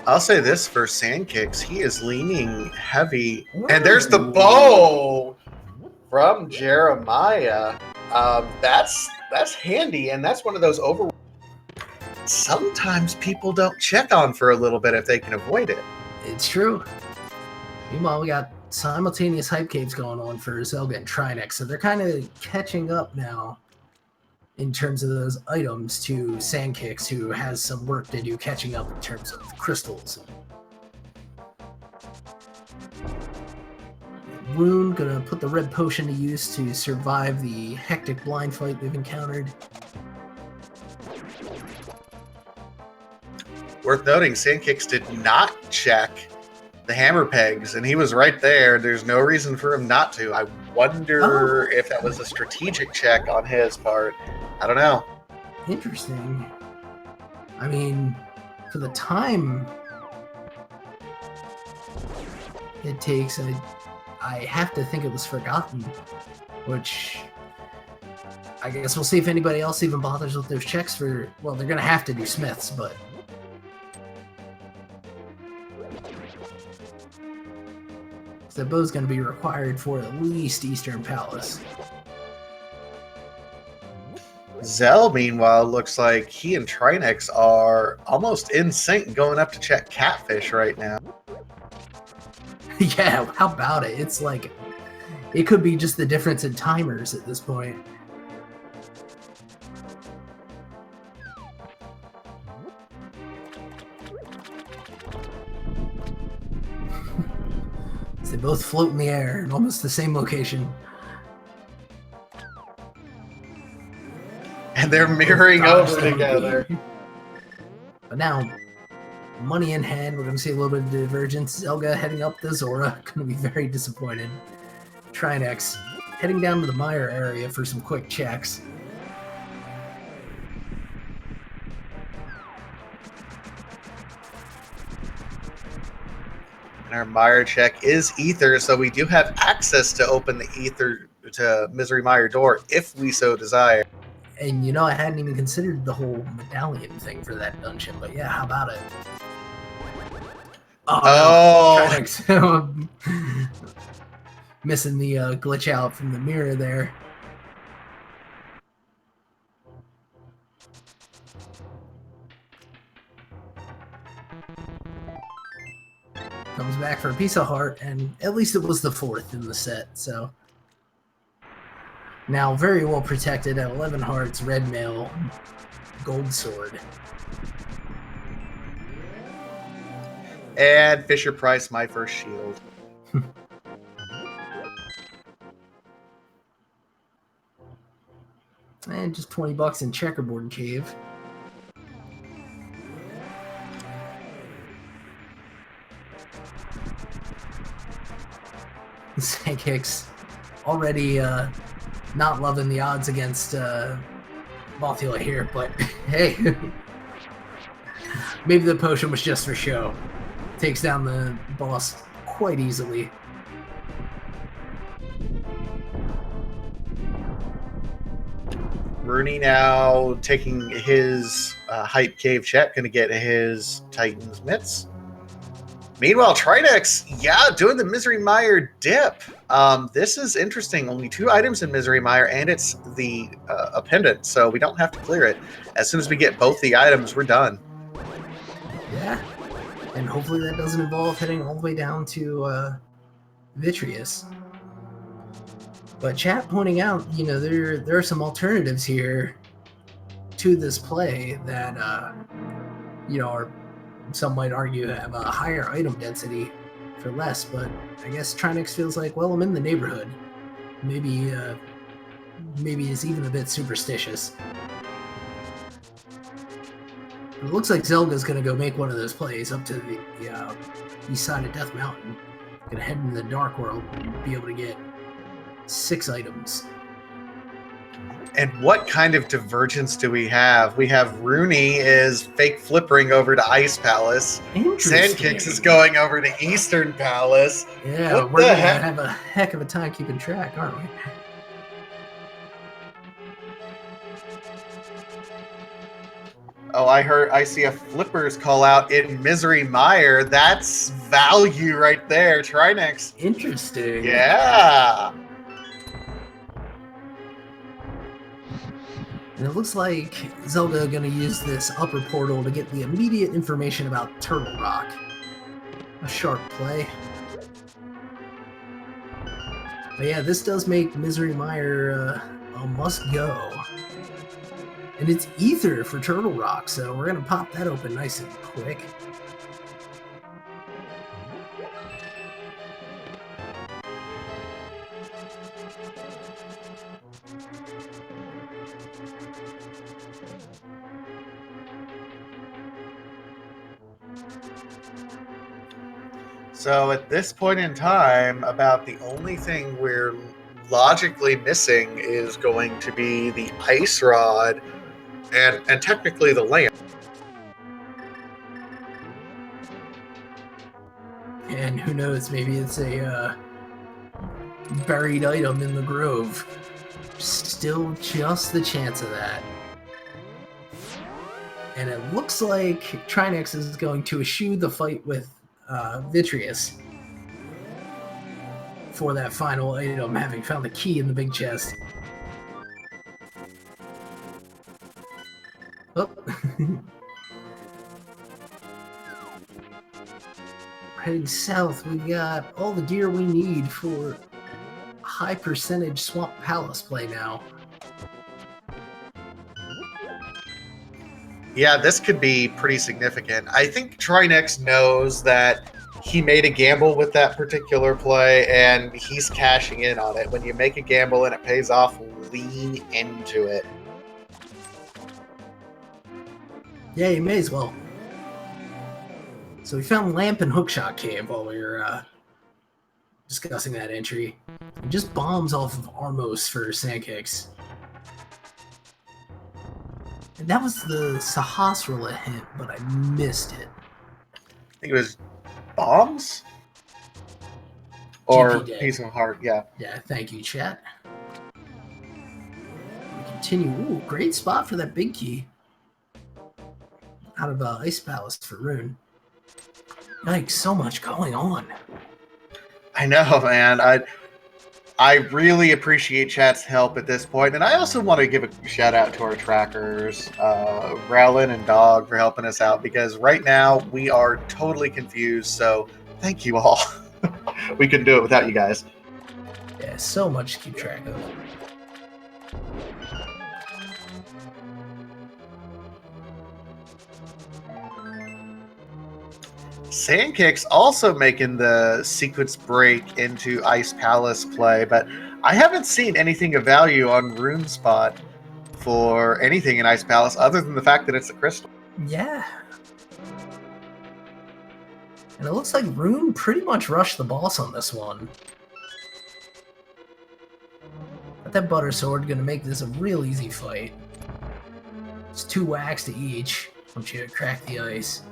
I'll say this for Sandkicks, he is leaning heavy. And there's the bow from Jeremiah. That's handy, and that's one of those sometimes people don't check on for a little bit if they can avoid it. It's true. Meanwhile, we got simultaneous hype caves going on for Zelga and Trinex, so they're kind of catching up now in terms of those items to Sandkicks, who has some work to do catching up in terms of crystals. Rune gonna put the red potion to use to survive the hectic blind fight they've encountered. Worth noting, Sandkicks did not check the hammer pegs, and he was right there. There's no reason for him not to. I wonder if that was a strategic check on his part. I don't know. Interesting. I mean, for the time it takes, I have to think it was forgotten, which I guess we'll see if anybody else even bothers with those checks for, well, they're going to have to do Smiths, but the bow's going to be required for at least Eastern Palace. Zell, meanwhile, looks like he and Trinex are almost in sync going up to check Catfish right now. Yeah, how about it? It's like, it could be just the difference in timers at this point. So they both float in the air in almost the same location. And they're mirroring over together. But now, money in hand, we're going to see a little bit of divergence. Zelga heading up the Zora, going to be very disappointed. Trinex heading down to the Mire area for some quick checks. And our Mire check is Ether, so we do have access to open the Ether to Misery Mire door if we so desire. And you know, I hadn't even considered the whole medallion thing for that dungeon, but yeah, how about it? Oh! Trinex. Missing the glitch out from the mirror there. Comes back for a piece of heart, and at least it was the fourth in the set, so. Now very well protected at 11 hearts, red mail, gold sword. And Fisher Price, my first shield. And just $20 in Checkerboard Cave. Sandkicks already not loving the odds against Mothula here, but hey, maybe the potion was just for show. Takes down the boss quite easily. Rooney now taking his hype cave check, going to get his Titan's mitts. Meanwhile, Trinex, yeah, doing the Misery Mire dip. This is interesting. Only 2 items in Misery Mire, and it's the appendant, so we don't have to clear it. As soon as we get both the items, we're done. Yeah, and hopefully that doesn't involve heading all the way down to Vitreous. But chat pointing out, you know, there are some alternatives here to this play that, you know, are, some might argue have a higher item density for less, but I guess Trinex feels like, well, I'm in the neighborhood. Maybe is even a bit superstitious. It looks like Zelga's gonna go make one of those plays up to the east side of Death Mountain. Gonna head into the Dark World and be able to get 6 items. And what kind of divergence do we have? We have Rooney is fake flippering over to Ice Palace. Sandkicks is going over to Eastern Palace. Yeah, What we're the gonna heck? have a heck of a time keeping track, aren't we? Oh, I see a flippers call out in Misery Mire. That's value right there. Trinex. Interesting. Yeah. And it looks like Zelda gonna use this upper portal to get the immediate information about Turtle Rock. A sharp play. But yeah, this does make Misery Mire a must-go. And it's Ether for Turtle Rock, so we're gonna pop that open nice and quick. So at this point in time, about the only thing we're logically missing is going to be the ice rod and technically the lamp. And who knows, maybe it's a buried item in the grove. Still just the chance of that. And it looks like Trinex is going to eschew the fight with Vitreous for that final item, having found the key in the big chest. Oh. Heading south, we got all the gear we need for high percentage Swamp Palace play now. Yeah, this could be pretty significant. I think Trinex knows that he made a gamble with that particular play, and he's cashing in on it. When you make a gamble and it pays off, lean into it. Yeah, you may as well. So we found Lamp and Hookshot Cave while we were discussing that entry. It just bombs off of Armos for Sandkicks. And that was the Sahasrara hint, but I missed it. I think it was bombs? Or GP Day. Piece of Heart, yeah. Yeah, thank you, chat. We continue. Ooh, great spot for that big key. Out of Ice Palace for Rune. Yikes, so much going on. I know, man. I really appreciate chat's help at this point, and I also want to give a shout out to our trackers, Rowlin and Dog, for helping us out, because right now we are totally confused, so thank you all. We couldn't do it without you guys. Yeah, so much to keep track of. Sandkicks also making the sequence break into Ice Palace play, but I haven't seen anything of value on Rune Spot for anything in Ice Palace other than the fact that it's a crystal. Yeah. And it looks like Rune pretty much rushed the boss on this one. But that Butter Sword gonna make this a real easy fight. It's 2 whacks to each once you crack the ice.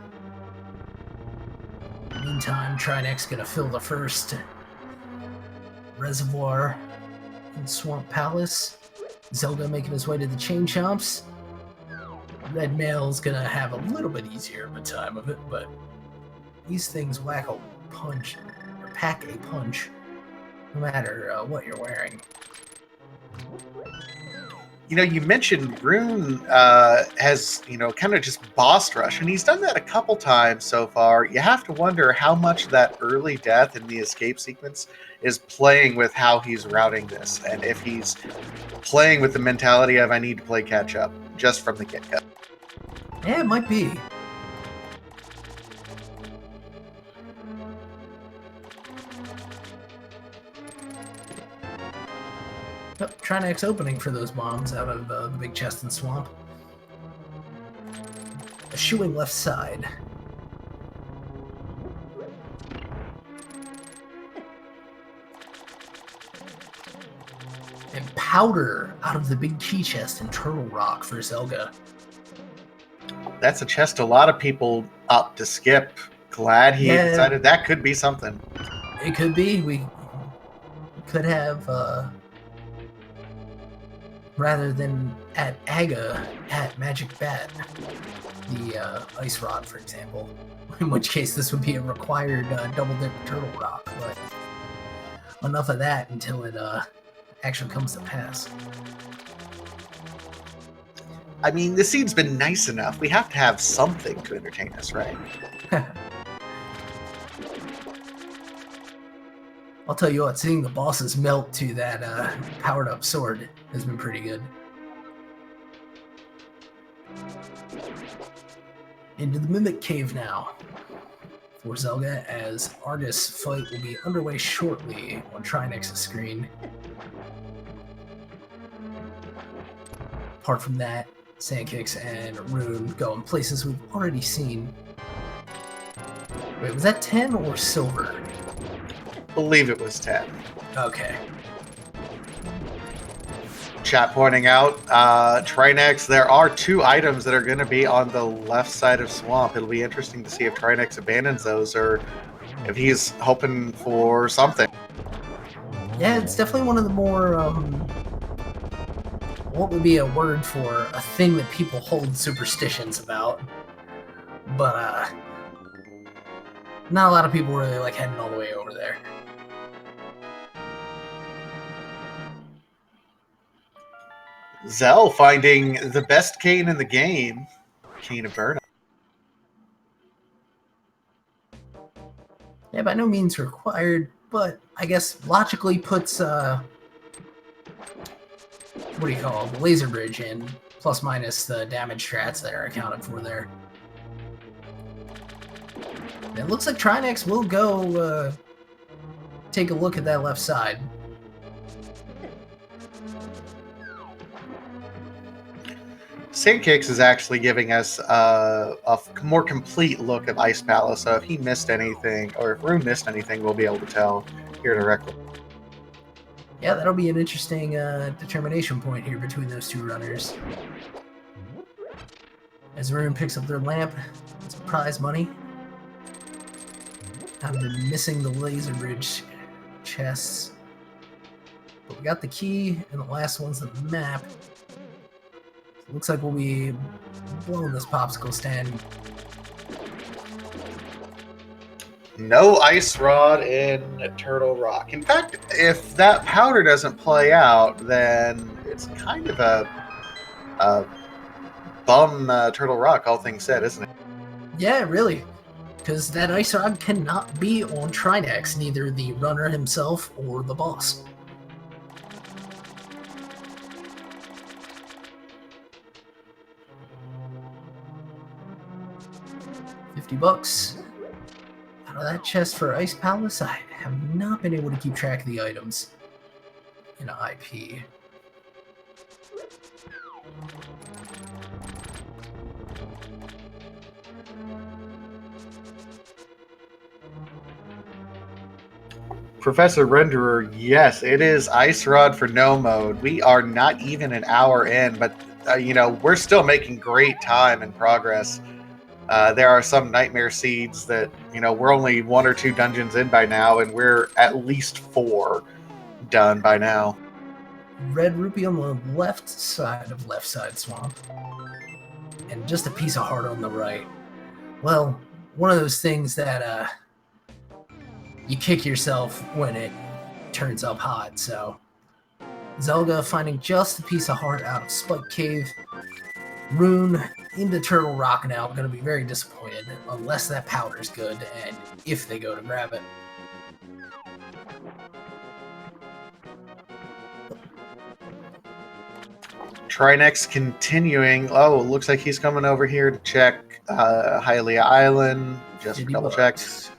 Meantime, Trinex gonna fill the first reservoir in Swamp Palace. Zelda making his way to the Chain Chomps. Red Mail's gonna have a little bit easier of a time of it, but these things whack a punch, or pack a punch, no matter what you're wearing. You know, you mentioned Rune has, kind of just boss rush, and he's done that a couple times so far. You have to wonder how much that early death in the escape sequence is playing with how he's routing this, and if he's playing with the mentality of I need to play catch up just from the get-go. Yeah, it might be. Yep, Trinex opening for those bombs out of the big chest and swamp. Eschewing left side. And powder out of the big key chest in Turtle Rock for Zelga. That's a chest a lot of people up to skip. Glad he decided that could be something. It could be. We could have... rather than at Aga, at Magic Bat, the Ice Rod, for example. In which case, this would be a required double dip Turtle Rock, but enough of that until it actually comes to pass. I mean, the seed's been nice enough. We have to have something to entertain us, right? I'll tell you what, seeing the bosses melt to that powered up sword has been pretty good. Into the Mimic Cave now for Zelga, as Argus fight will be underway shortly on Trinex's screen. Apart from that, Sandkicks and Rune go in places we've already seen. Wait, was that 10 or silver? Believe it was 10. Okay. Chat pointing out, Trinex, there are 2 items that are going to be on the left side of Swamp. It'll be interesting to see if Trinex abandons those or if he's hoping for something. Yeah, it's definitely one of the more, what would be a word for a thing that people hold superstitions about. But, not a lot of people really like heading all the way over there. Zell finding the best cane in the game, Cane of Burnout. Yeah, by no means required, but I guess logically puts, what do you call it, the laser bridge in, plus minus the damage strats that are accounted for there. It looks like Trinex will go take a look at that left side. Sandkicks is actually giving us a more complete look at Ice Palace, so if he missed anything, or if Rune missed anything, we'll be able to tell here directly. Yeah, that'll be an interesting determination point here between those 2 runners. As Rune picks up their lamp, it's prize money. I've been missing the laser bridge chests. But we got the key, and the last one's the map. Looks like we'll be blowing this popsicle stand. No Ice Rod in Turtle Rock. In fact, if that powder doesn't play out, then it's kind of a bum Turtle Rock, all things said, isn't it? Yeah, really. Because that Ice Rod cannot be on Trinex, neither the runner himself or the boss. $50 out of that chest for Ice Palace. I have not been able to keep track of the items in IP. Professor Renderer, yes, it is Ice Rod for no mode. We are not even an hour in, but we're still making great time and progress. There are some nightmare seeds that we're only 1 or 2 dungeons in by now, and we're at least 4 done by now. Red rupee on the left side of Left Side Swamp, and just a piece of heart on the right. Well, one of those things that you kick yourself when it turns up hot. So Zelga finding just a piece of heart out of Spike Cave. Rune into Turtle Rock now. Going to be very disappointed unless that powder's good and if they go to grab it. Trinex continuing. Oh, looks like he's coming over here to check Hylia Island. Just for double checks.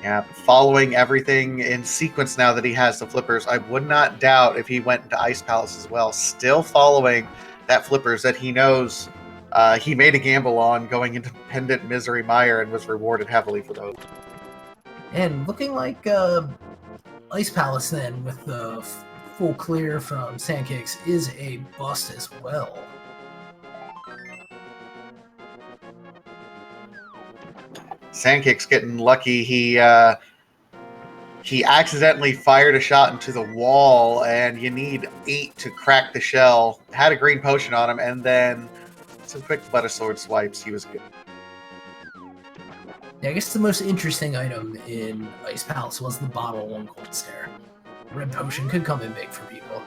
Yeah, following everything in sequence now that he has the flippers. I would not doubt if he went into Ice Palace as well. Still following that flippers that he knows he made a gamble on going into Pendant Misery Mire and was rewarded heavily for those. And looking like Ice Palace then with the full clear from Sandkicks is a bust as well. Sandkick's getting lucky. He accidentally fired a shot into the wall, and you need 8 to crack the shell. Had a green potion on him, and then some quick butter sword swipes. He was good. Yeah, I guess the most interesting item in Ice Palace was the bottle 1 gold stare. Red potion could come in big for people.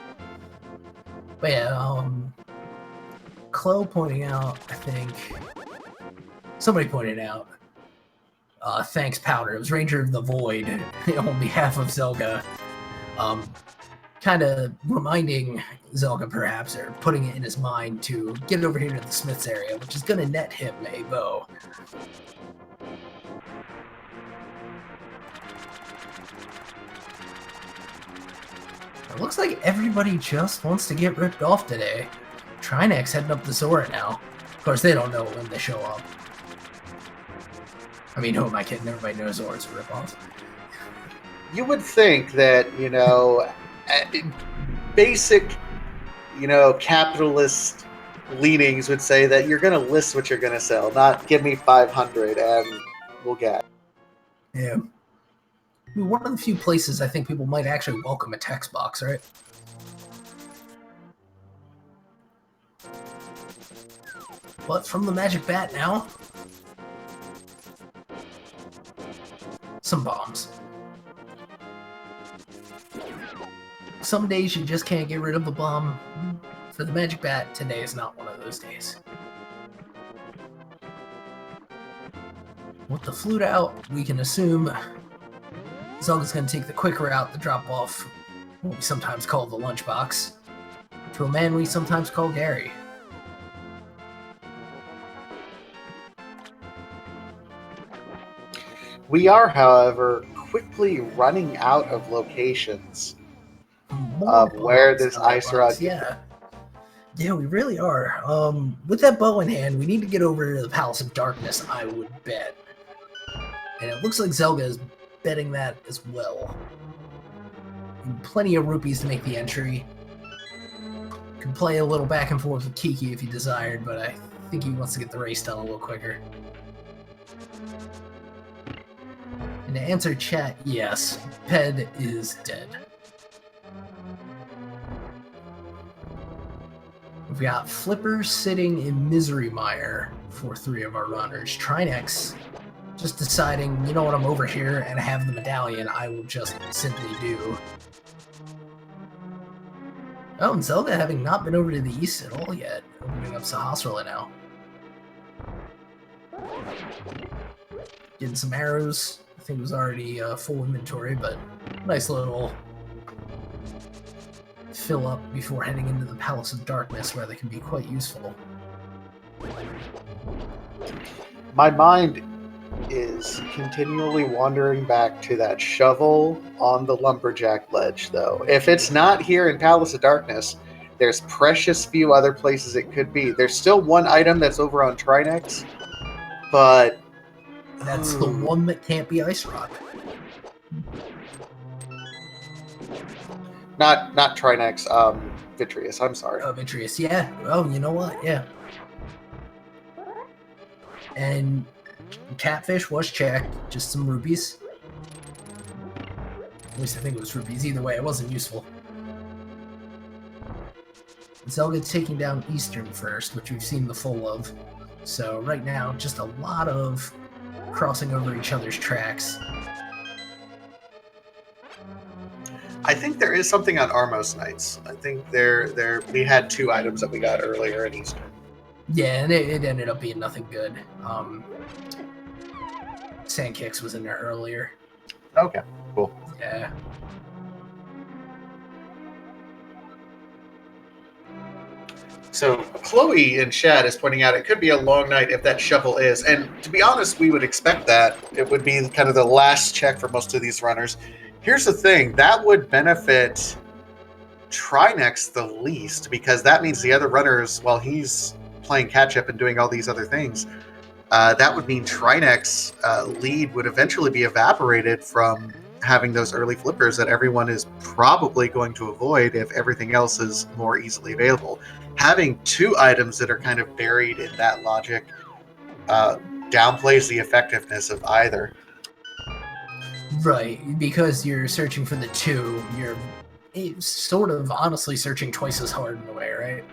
But yeah, Chloe pointing out, I think somebody pointed out, thanks Powder. It was Ranger of the Void on behalf of Zelga. Kind of reminding Zelga perhaps, or putting it in his mind to get over here to the Smith's area, which is going to net him a bow. It looks like everybody just wants to get ripped off today. Trinex heading up the Zora now. Of course, they don't know when they show up. I mean, who am I kidding? Everybody knows Zora's a ripoff. You would think that, basic, capitalist leanings would say that you're going to list what you're going to sell, not give me 500 and we'll get. Yeah. I mean, one of the few places I think people might actually welcome a text box, right? But from the Magic Bat now, some bombs. Some days you just can't get rid of a bomb. For the Magic Bat, today is not one of those days. With the flute out, we can assume Zelda's going to take the quick route, the drop-off, what we sometimes call the lunchbox, to a man we sometimes call Gary. We are, however, quickly running out of locations of where this ice rod. Yeah, we really are. With that bow in hand, we need to get over to the Palace of Darkness, I would bet. And it looks like Zelga is betting that as well. And plenty of rupees to make the entry. Could play a little back and forth with Kiki if he desired, but I think he wants to get the race done a little quicker. And to answer chat, yes, Ped is dead. We've got Flipper sitting in Misery Mire for 3 of our runners. Trinex just deciding, you know what, I'm over here and I have the medallion, I will just simply do. Oh, and Zelda having not been over to the east at all yet, opening up Sahasrahla now. Getting some arrows. I think it was already full inventory, but nice little fill up before heading into the Palace of Darkness, where they can be quite useful. My mind is continually wandering back to that shovel on the lumberjack ledge, though. If it's not here in Palace of Darkness, there's precious few other places it could be. There's still one item that's over on Trinex, but that's the one that can't be Ice Rock. not Trinex, Vitreous. I'm sorry. Oh, Vitreous, yeah. Oh, you know what? Yeah. And Catfish was checked, just some rubies. At least I think it was rubies. Either way, it wasn't useful. Zelga's taking down Eastern first, which we've seen the full of. So right now, just a lot of crossing over each other's tracks. I think there is something on Armos Knights. I think we had 2 items that we got earlier in Eastern. Yeah, and it ended up being nothing good. Sandkicks was in there earlier. Okay, cool. Yeah. So Chloe in chat is pointing out it could be a long night if that shuffle is. And to be honest, we would expect that. It would be kind of the last check for most of these runners. Here's the thing. That would benefit Trinex the least, because that means the other runners, while he's playing catch-up and doing all these other things, that would mean Trinex lead would eventually be evaporated from having those early flippers that everyone is probably going to avoid if everything else is more easily available. Having 2 items that are kind of buried in that logic downplays the effectiveness of either. Right, because you're searching for the 2, you're sort of honestly searching twice as hard in a way, right?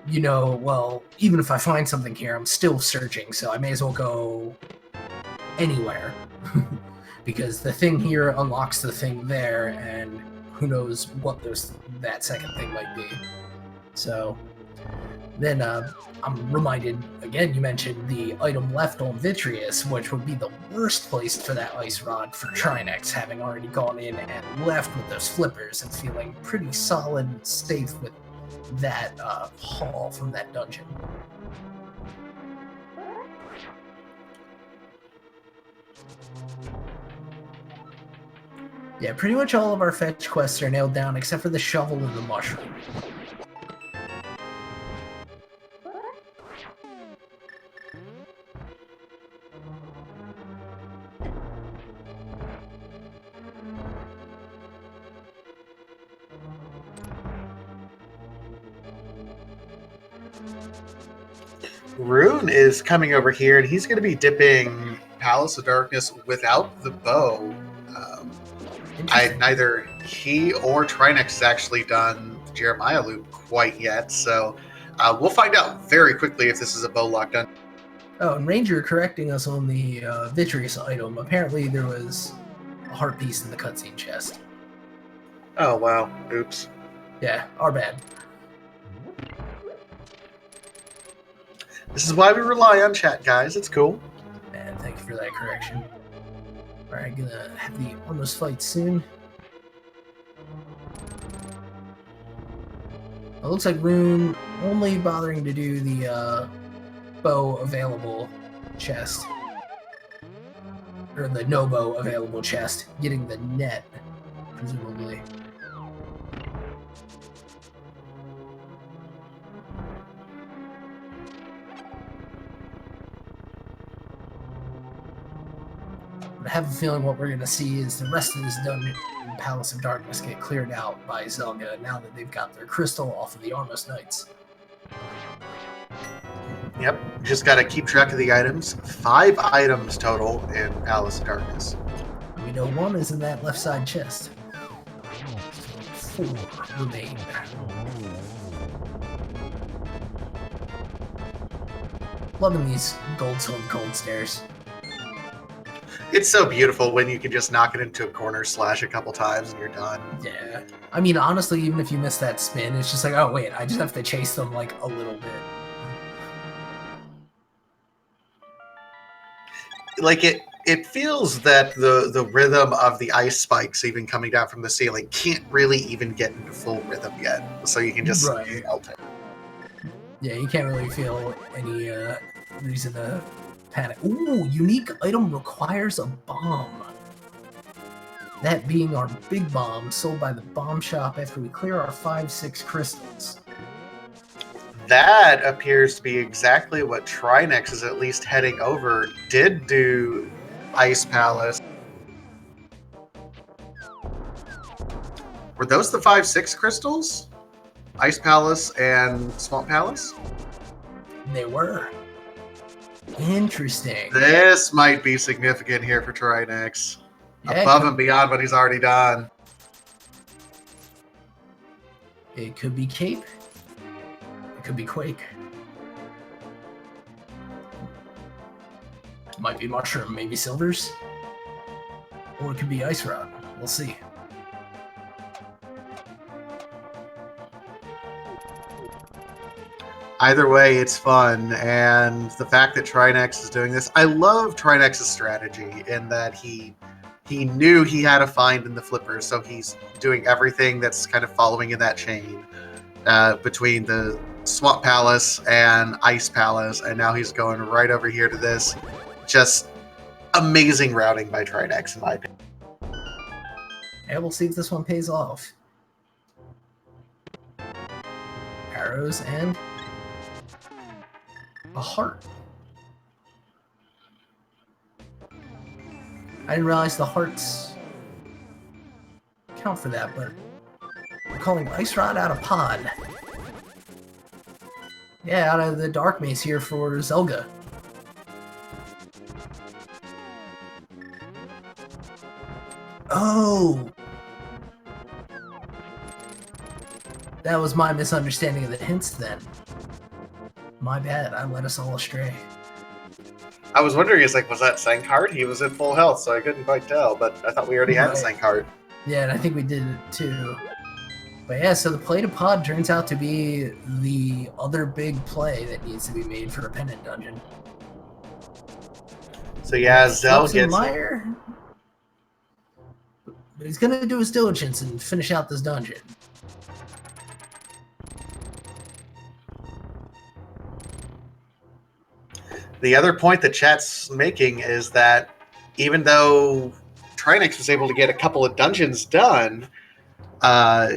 You know, well, even if I find something here, I'm still searching, so I may as well go anywhere. Because the thing here unlocks the thing there, and who knows what that second thing might be. So then I'm reminded, again, you mentioned the item left on Vitreous, which would be the worst place for that ice rod for Trinex, having already gone in and left with those flippers and feeling pretty solid and safe with that haul from that dungeon. Yeah, pretty much all of our fetch quests are nailed down except for the shovel and the mushroom. Rune is coming over here, and he's going to be dipping Palace of Darkness without the bow. Neither he or Trinex has actually done the Jeremiah loop quite yet, so we'll find out very quickly if this is a bow lock done. Oh, and Ranger correcting us on the Vitreous item. Apparently there was a heart piece in the cutscene chest. Oh, wow. Oops. Yeah, our bad. This is why we rely on chat, guys. It's cool. And thank you for that correction. Alright, gonna have the almost fight soon. It looks like Rune only bothering to do the bow available chest. Or the no bow available chest. Getting the net, presumably. But I have a feeling what we're going to see is the rest of this dungeon in Palace of Darkness get cleared out by Zelga now that they've got their crystal off of the Armos Knights. Yep, just got to keep track of the items. 5 items total in Palace of Darkness. We know 1 is in that left side chest. 4 remain. Loving these gold-toned cold stairs. It's so beautiful when you can just knock it into a corner, slash a couple times, and you're done. Yeah. I mean, honestly, even if you miss that spin, it's just like, oh, wait, I just have to chase them, like, a little bit. Like, it feels that the rhythm of the ice spikes even coming down from the ceiling can't really even get into full rhythm yet. So you can just melt it. Yeah, you can't really feel any reason to panic. Ooh, unique item requires a bomb. That being our big bomb sold by the bomb shop after we clear our 5-6 crystals. That appears to be exactly what Trinex is at least heading over. Did do Ice Palace. Were those the 5-6 crystals? Ice Palace and Swamp Palace? They were. Interesting. This might be significant here for Trinex. Yeah, Above and beyond what he's already done. it could be Cape. It could be Quake. Might be Mushroom, maybe Silvers. Or it could be Ice Rod. We'll see. Either way, it's fun, and the fact that Trinex is doing this, I love Trinex's strategy in that he knew he had a find in the flippers, so he's doing everything that's kind of following in that chain between the Swamp Palace and Ice Palace, and now he's going right over here to this. Just amazing routing by Trinex, in my opinion. And we'll see if this one pays off. Arrows and a heart. I didn't realize the hearts count for that, but we're calling Ice Rod out of pod. Yeah, out of the Dark Maze here for Zelga. Oh! That was my misunderstanding of the hints then. My bad, I led us all astray. I was wondering, was that Sankard? He was in full health, so I couldn't quite tell, but I thought we already had Sankard. Yeah, and I think we did it too. But yeah, so the play to pod turns out to be the other big play that needs to be made for a pendant dungeon. So yeah, Zell gets... Meyer, but he's gonna do his diligence and finish out this dungeon. The other point that chat's making is that even though Trinex was able to get a couple of dungeons done,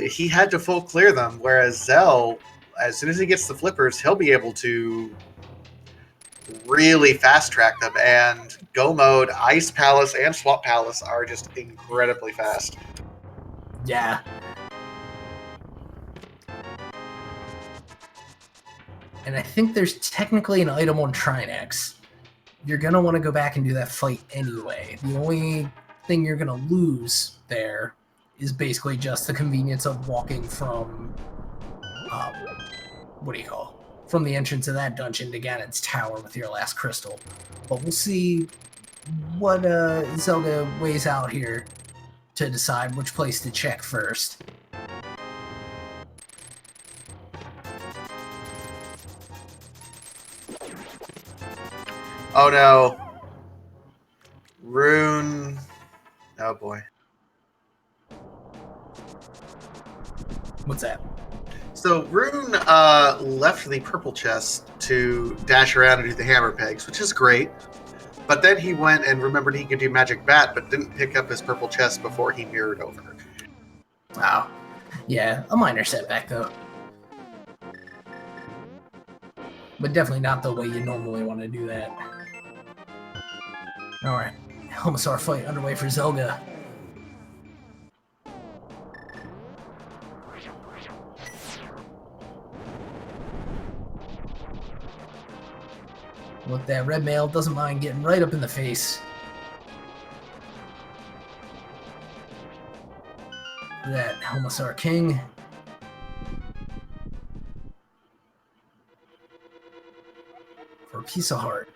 he had to full clear them, whereas Zell, as soon as he gets the flippers, he'll be able to really fast track them, and Go Mode, Ice Palace, and Swamp Palace are just incredibly fast. Yeah. And I think there's technically an item on Trinex. You're going to want to go back and do that fight anyway. The only thing you're going to lose there is basically just the convenience of walking from, from the entrance of that dungeon to Ganon's Tower with your last crystal. But we'll see what Zelda weighs out here to decide which place to check first. Oh no. Rune. Oh boy. What's that? So Rune left the purple chest to dash around and do the hammer pegs, which is great. But then he went and remembered he could do Magic Bat, but didn't pick up his purple chest before he mirrored over. Wow. Yeah, a minor setback though. But definitely not the way you normally want to do that. Alright, Helmasaur fight underway for Zelda. Look, that red male doesn't mind getting right up in the face. That Helmasaur King. For a piece of heart.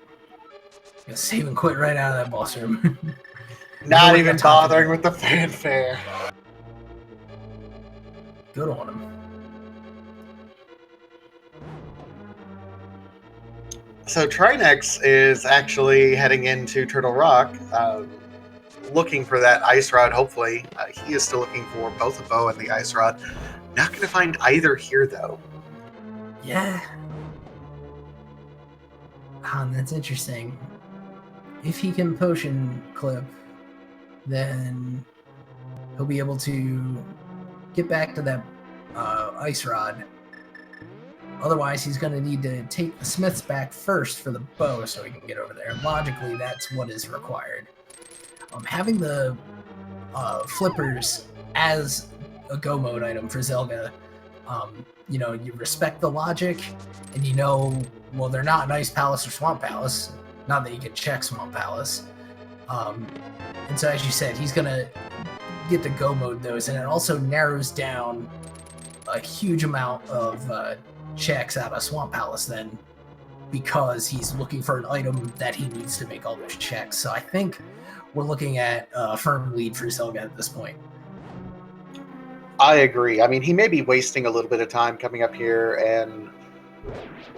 Gonna save and quit right out of that boss room. Not even bothering with the fanfare. Good on him. So Trinex is actually heading into Turtle Rock, looking for that Ice Rod, hopefully. He is still looking for both the bow and the Ice Rod. Not going to find either here, though. Yeah. That's interesting. If he can potion clip, then he'll be able to get back to that Ice Rod. Otherwise, he's going to need to take the smiths back first for the bow so he can get over there. Logically, that's what is required. Having the flippers as a go mode item for Zelga. You know, you respect the logic, and you know, well, they're not Ice Palace or Swamp Palace. Not that you can check Swamp Palace. And so, as you said, he's gonna get the go mode those, and it also narrows down a huge amount of checks out of Swamp Palace then, because he's looking for an item that he needs to make all those checks. So I think we're looking at a firm lead for Zelga at this point. I agree. I mean, he may be wasting a little bit of time coming up here, and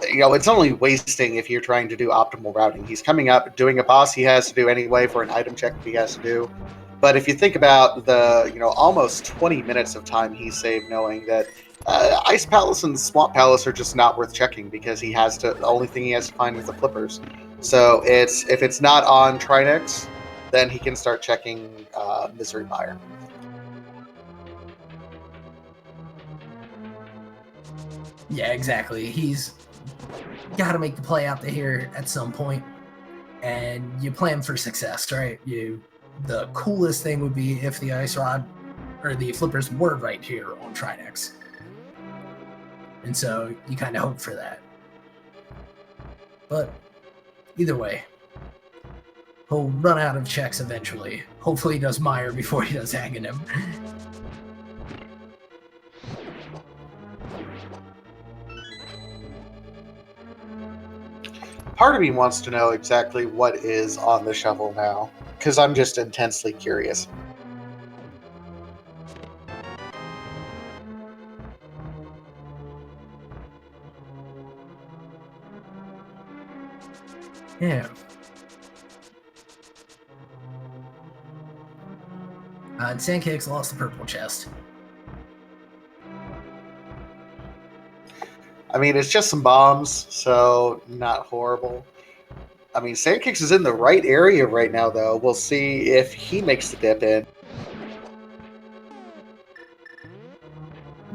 you know, it's only wasting if you're trying to do optimal routing. He's coming up, doing a boss he has to do anyway for an item check that he has to do. But if you think about the, you know, almost 20 minutes of time he saved knowing that Ice Palace and Swamp Palace are just not worth checking because he has to, the only thing he has to find is the flippers. So it's, if it's not on Trinex, then he can start checking Misery Mire. Yeah, exactly. He's got to make the play out to here at some point, and you plan for success, right? The coolest thing would be if the ice rod or the flippers were right here on Trinex, and so you kind of hope for that. But either way, he'll run out of checks eventually. Hopefully, he does Mire before he does Aghanim. Part of me wants to know exactly what is on the shovel now, because I'm just intensely curious. Yeah. And Sandcake's lost the purple chest. I mean, it's just some bombs, so not horrible. I mean, Sandkicks is in the right area right now, though. We'll see if he makes the dip in.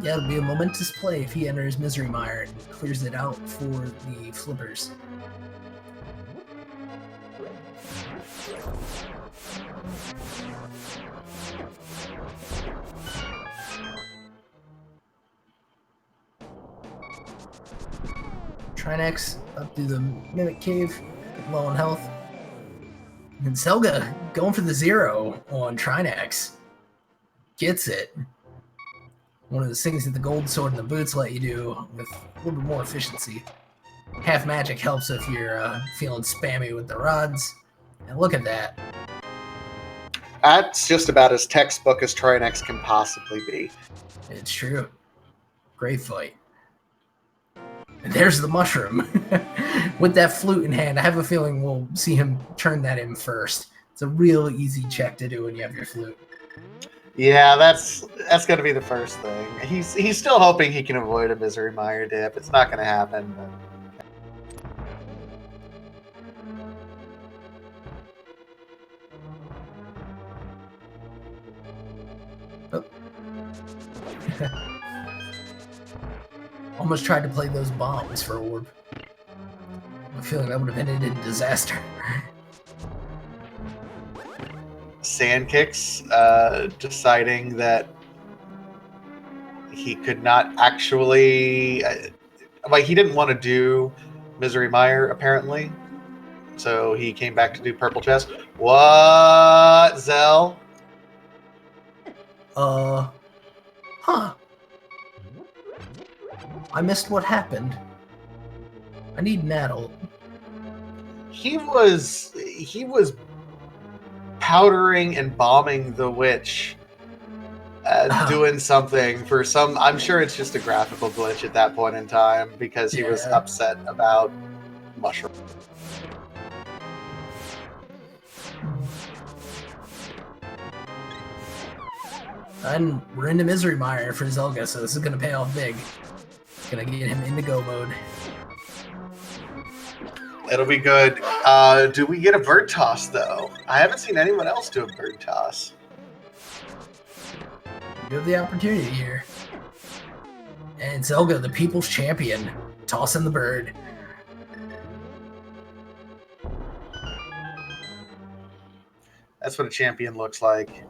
Yeah, it'll be a momentous play if he enters Misery Mire and clears it out for the flippers. Trinex up through the Mimic Cave, low on health. And Zelga going for the 0 on Trinex. Gets it. One of those things that the gold sword and the boots let you do with a little bit more efficiency. Half magic helps if you're feeling spammy with the rods. And look at that. That's just about as textbook as Trinex can possibly be. It's true. Great fight. And there's the mushroom. With that flute in hand, I have a feeling we'll see him turn that in first. It's a real easy check to do when you have your flute. Yeah, that's going to be the first thing. He's still hoping he can avoid a Misery Mire dip. It's not going to happen. But... Oh. Almost tried to play those bombs for Orb. I'm feeling that would have ended in disaster. Sandkicks deciding that he could not actually... like, he didn't want to do Misery Mire, apparently. So he came back to do Purple Chest. What, Zell? Huh. I missed what happened. I need an adult. He was powdering and bombing the witch, doing something for some. I'm sure it's just a graphical glitch at that point in time because he was upset about mushroom. And we're into Misery Mire for Zelga, so this is gonna pay off big. Gonna get him into go mode. It'll be good. Do we get a bird toss, though? I haven't seen anyone else do a bird toss. You have the opportunity here. And Zelga, the people's champion, tossing the bird. That's what a champion looks like.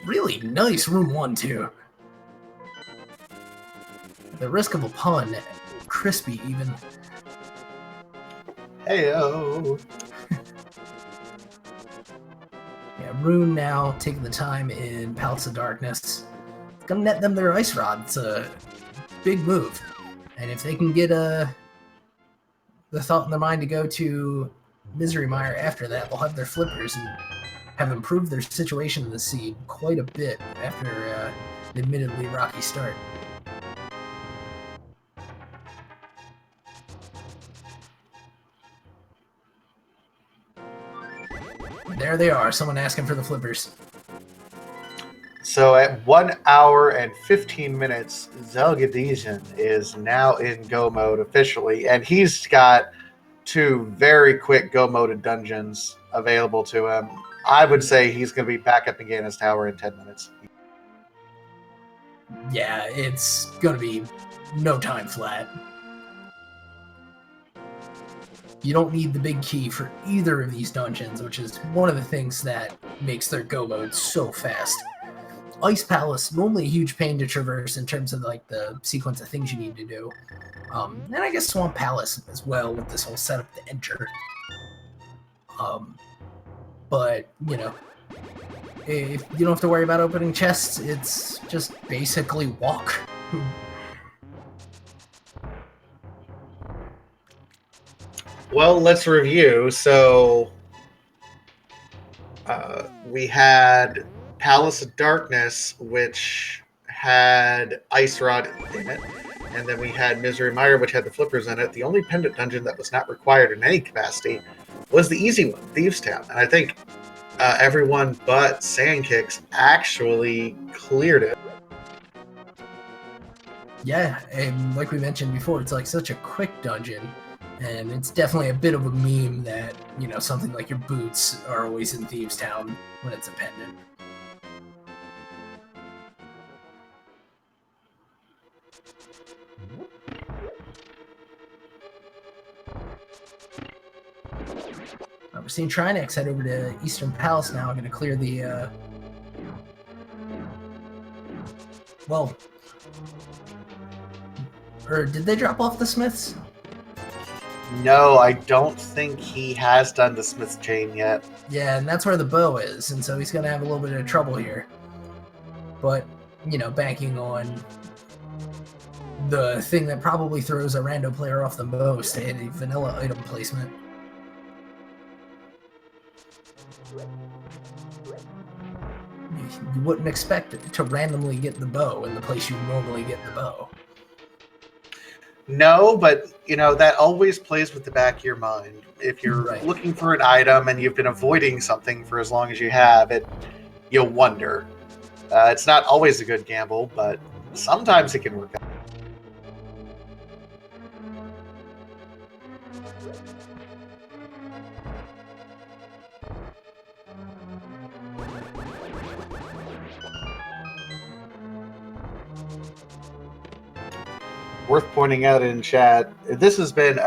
really nice room 1 too. At the risk of a pun, crispy even. Heyo. Yeah, Rune now taking the time in Palace of Darkness. It's gonna net them their Ice Rod. It's a big move. And if they can get the thought in their mind to go to Misery Mire after that, they'll have their flippers and have improved their situation in the seed quite a bit after an admittedly rocky start. There they are, someone asking for the flippers. So at 1 hour and 15 minutes, Zelgadesian is now in go mode officially, and he's got 2 very quick go mode dungeons available to him. I would say he's going to be back up again his tower in 10 minutes. Yeah, it's gonna be no time flat. You don't need the big key for either of these dungeons, which is one of the things that makes their go mode so fast. Ice Palace, normally a huge pain to traverse in terms of like the sequence of things you need to do. And I guess Swamp Palace as well with this whole setup to enter. But, you know, if you don't have to worry about opening chests, it's just basically walk. Well, let's review. So we had Palace of Darkness, which had Ice Rod in it. And then we had Misery Mire, which had the flippers in it. The only pendant dungeon that was not required in any capacity was the easy one, Thieves Town. And I think everyone but Sandkicks actually cleared it. Yeah, and like we mentioned before, it's like such a quick dungeon. And it's definitely a bit of a meme that, you know, something like your boots are always in Thieves Town when it's a pendant. We're seeing Trinex head over to Eastern Palace now. I'm going to clear the... Well... Or did they drop off the Smiths? No, I don't think he has done the Smith chain yet. Yeah, and that's where the bow is, and so he's going to have a little bit of trouble here. But, you know, banking on the thing that probably throws a rando player off the most, a vanilla item placement. You wouldn't expect it to randomly get the bow in the place you normally get the bow. No, but, you know, that always plays with the back of your mind. If you're looking for an item and you've been avoiding something for as long as you have, you'll wonder. It's not always a good gamble, but sometimes it can work out. Worth pointing out in chat, this has been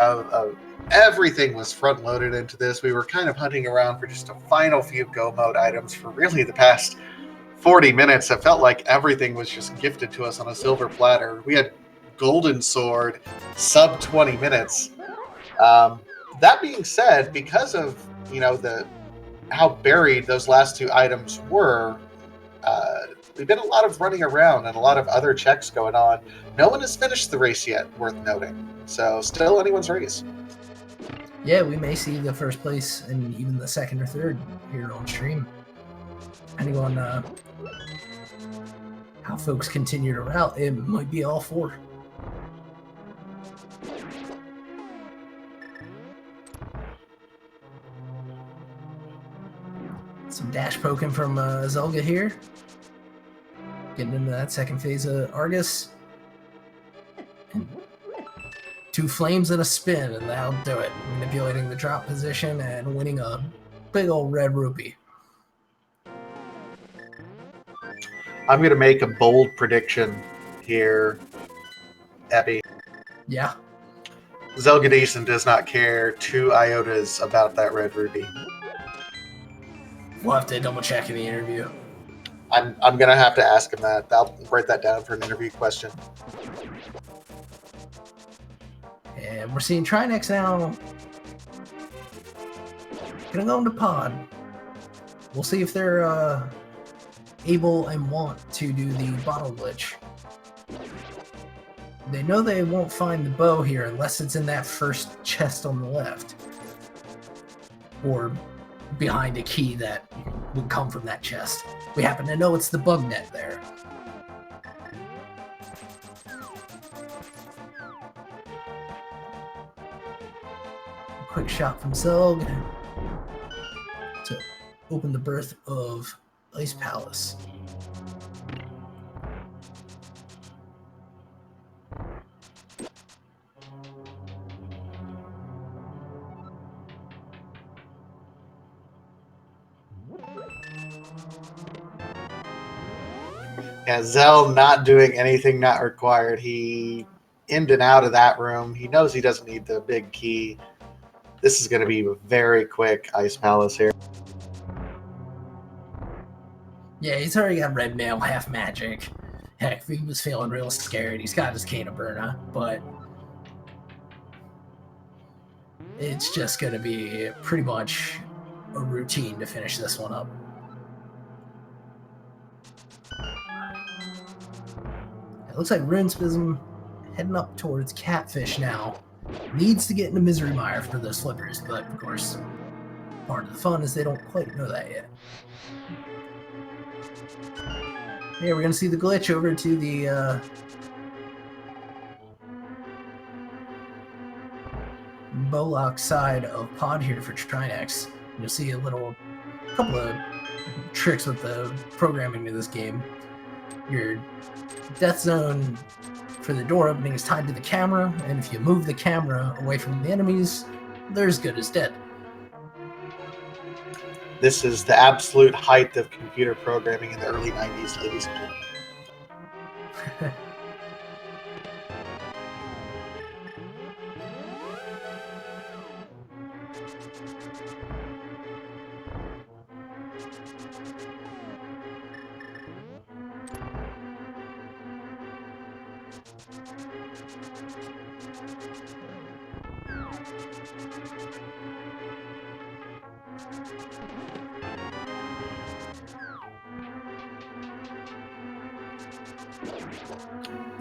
everything was front loaded into this. We were kind of hunting around for just a final few go mode items for really the past 40 minutes. It felt like everything was just gifted to us on a silver platter. We had Golden Sword sub 20 minutes. That being said, because of, you know, how buried those last 2 items were, we've been a lot of running around and a lot of other checks going on. No one has finished the race yet, worth noting. So still anyone's race. Yeah, we may see the first place and even the second or third here on stream. Depending on how folks continue to route, it might be all 4. Some dash poking from Zelga here. Getting into that second phase of Argus. And 2 flames and a spin, and that'll do it. Manipulating the drop position and winning a big old red rupee. I'm going to make a bold prediction here, Abby. Yeah. Zelgadesian does not care 2 iotas about that red ruby. We'll have to double check in the interview. I'm gonna have to ask him that. I'll write that down for an interview question. And we're seeing Trinex now. Gonna go into pod. We'll see if they're able and want to do the bottle glitch. They know they won't find the bow here unless it's in that first chest on the left. Or behind a key that would come from that chest. We happen to know it's the bug net there. A quick shot from Zelg to open the berth of Ice Palace. Yeah, Zell not doing anything not required. He in and out of that room. He knows he doesn't need the big key. This is going to be a very quick Ice Palace here. Yeah, he's already got red mail, half magic. Heck, if he was feeling real scared, he's got his Cane of Burna, but it's just going to be pretty much a routine to finish this one up. It looks like Runespism heading up towards Catfish now. Needs to get into Misery Mire for those flippers, but of course, part of the fun is they don't quite know that yet. Yeah, we're going to see the glitch over to the Bowlock side of pod here for Trinex. You'll see a couple of tricks with the programming of this game. Your death zone for the door opening is tied to the camera, and if you move the camera away from the enemies, they're as good as dead. This is the absolute height of computer programming in the early 90s, ladies and gentlemen.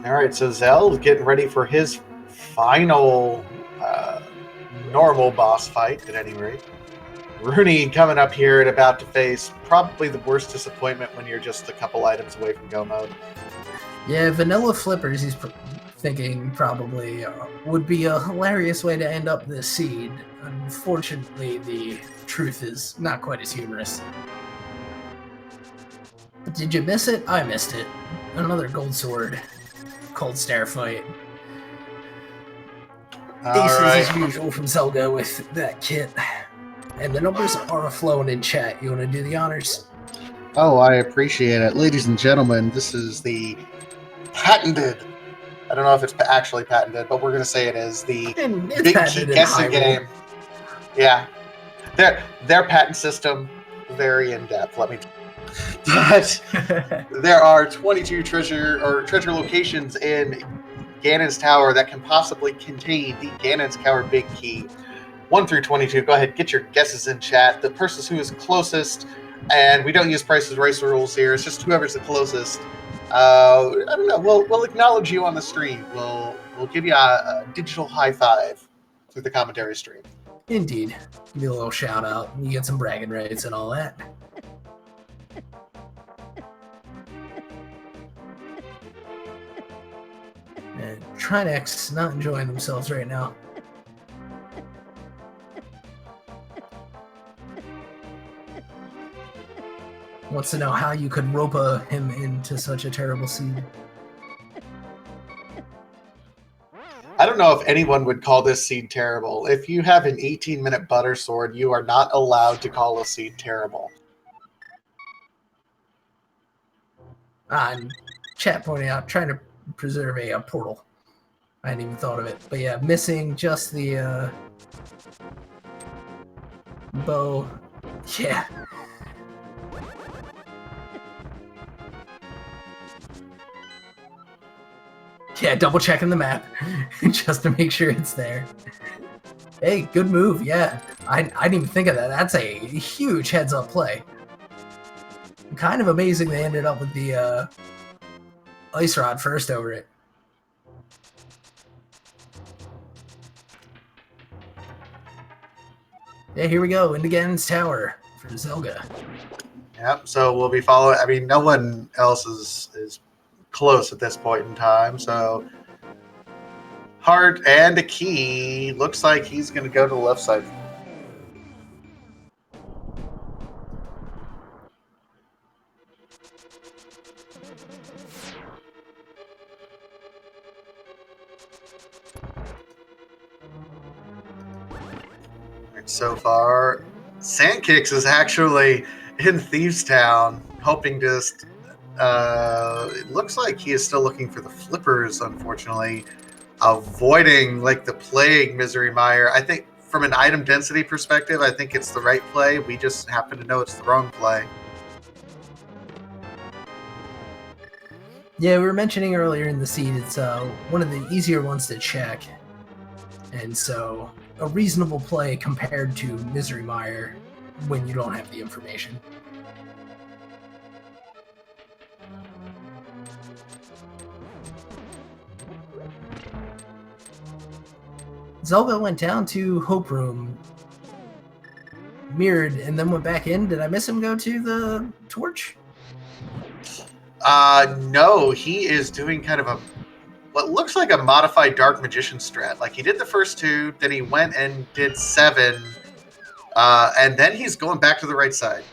All right, so Zell's getting ready for his final normal boss fight, at any rate. Rooney coming up here and about to face probably the worst disappointment when you're just a couple items away from go mode. Yeah, vanilla flippers, he's thinking probably would be a hilarious way to end up this seed. Unfortunately, the truth is not quite as humorous. Did you miss it? I missed it. Another gold sword. Cold stare fight. Aces as usual from Zelda with that kit. And the numbers are flowing in chat. You want to do the honors? Oh, I appreciate it. Ladies and gentlemen, this is the patented, I don't know if it's actually patented, but we're going to say it is the Big Key guessing game. Yeah. Their patent system, very in-depth, let me tell you. But there are 22 treasure locations in Ganon's Tower that can possibly contain the Ganon's Tower Big Key. 1 through 22. Go ahead, get your guesses in chat. The person who is closest, and we don't use Price is Right rules here. It's just whoever's the closest. I don't know. We'll acknowledge you on the stream. We'll give you a digital high five through the commentary stream. Indeed. Give you a little shout out. You get some bragging rights and all that. And Trinex not enjoying themselves right now. Wants to know how you could rope him into such a terrible seed. I don't know if anyone would call this seed terrible. If you have an 18-minute butter sword, you are not allowed to call a seed terrible. And chat pointing out, trying to preserve a portal. I hadn't even thought of it. But yeah, missing just the bow. Yeah. Yeah, double checking the map just to make sure it's there. Hey, good move. Yeah, I didn't even think of that. That's a huge heads-up play. Kind of amazing they ended up with the ice rod first over it. Yeah, here we go. Into Ganon's Tower for Zelga. Yep. So we'll be following. I mean, no one else is close at this point in time. So heart and a key. Looks like he's going to go to the left side. So far, Sandkicks is actually in Thieves Town, hoping to. It looks like he is still looking for the flippers. Unfortunately, avoiding like the plague Misery Mire. I think from an item density perspective, I think it's the right play. We just happen to know it's the wrong play. Yeah, we were mentioning earlier in the seed, it's one of the easier ones to check, and so a reasonable play compared to Misery Mire when you don't have the information. Zelga went down to Hope Room, mirrored, and then went back in. Did I miss him go to the torch? No, he is doing kind of what looks like a modified Dark Magician strat. Like he did the first two, then he went and did 7, and then he's going back to the right side.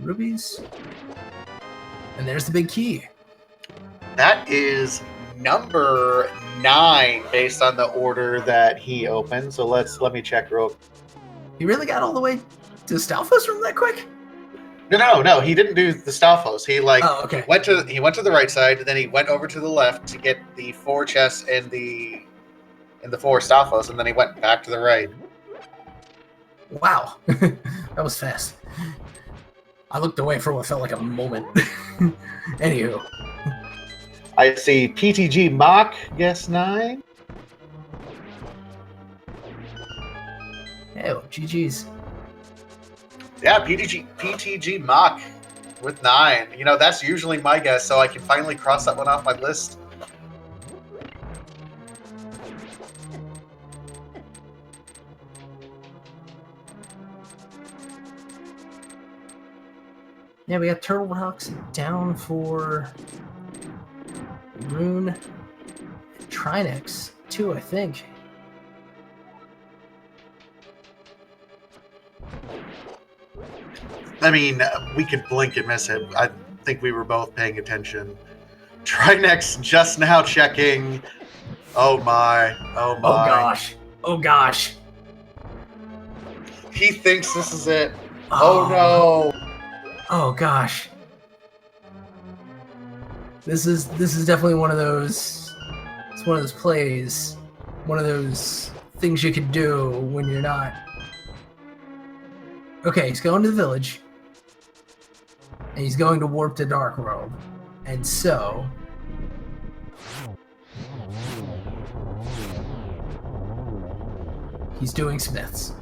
Rubies. And there's the big key. That is number 9 based on the order that he opened. So let me check real. He really got all the way to Stalfos Room that quick? No, he didn't do the Stalfos. He okay. he went to the right side, and then he went over to the left to get the 4 chests and the 4 Stalfos, and then he went back to the right. Wow. That was fast. I looked away for what felt like a moment. Anywho. I see PTG Mock, guess 9. Hey, well, GG's. Yeah, PTG Mock with 9. You know, that's usually my guess, so I can finally cross that one off my list. Yeah, we got Turtle Rocks down for Rune. Trinex, too, I think. I mean, we could blink and miss it. I think we were both paying attention. Trinex just now checking. Oh my. Oh my. Oh gosh. Oh gosh. He thinks this is it. Oh no. Oh gosh. This is definitely one of those. It's one of those plays. One of those things you could do when you're not. Okay, he's going to the village. And he's going to warp to Dark World. And so he's doing Smiths.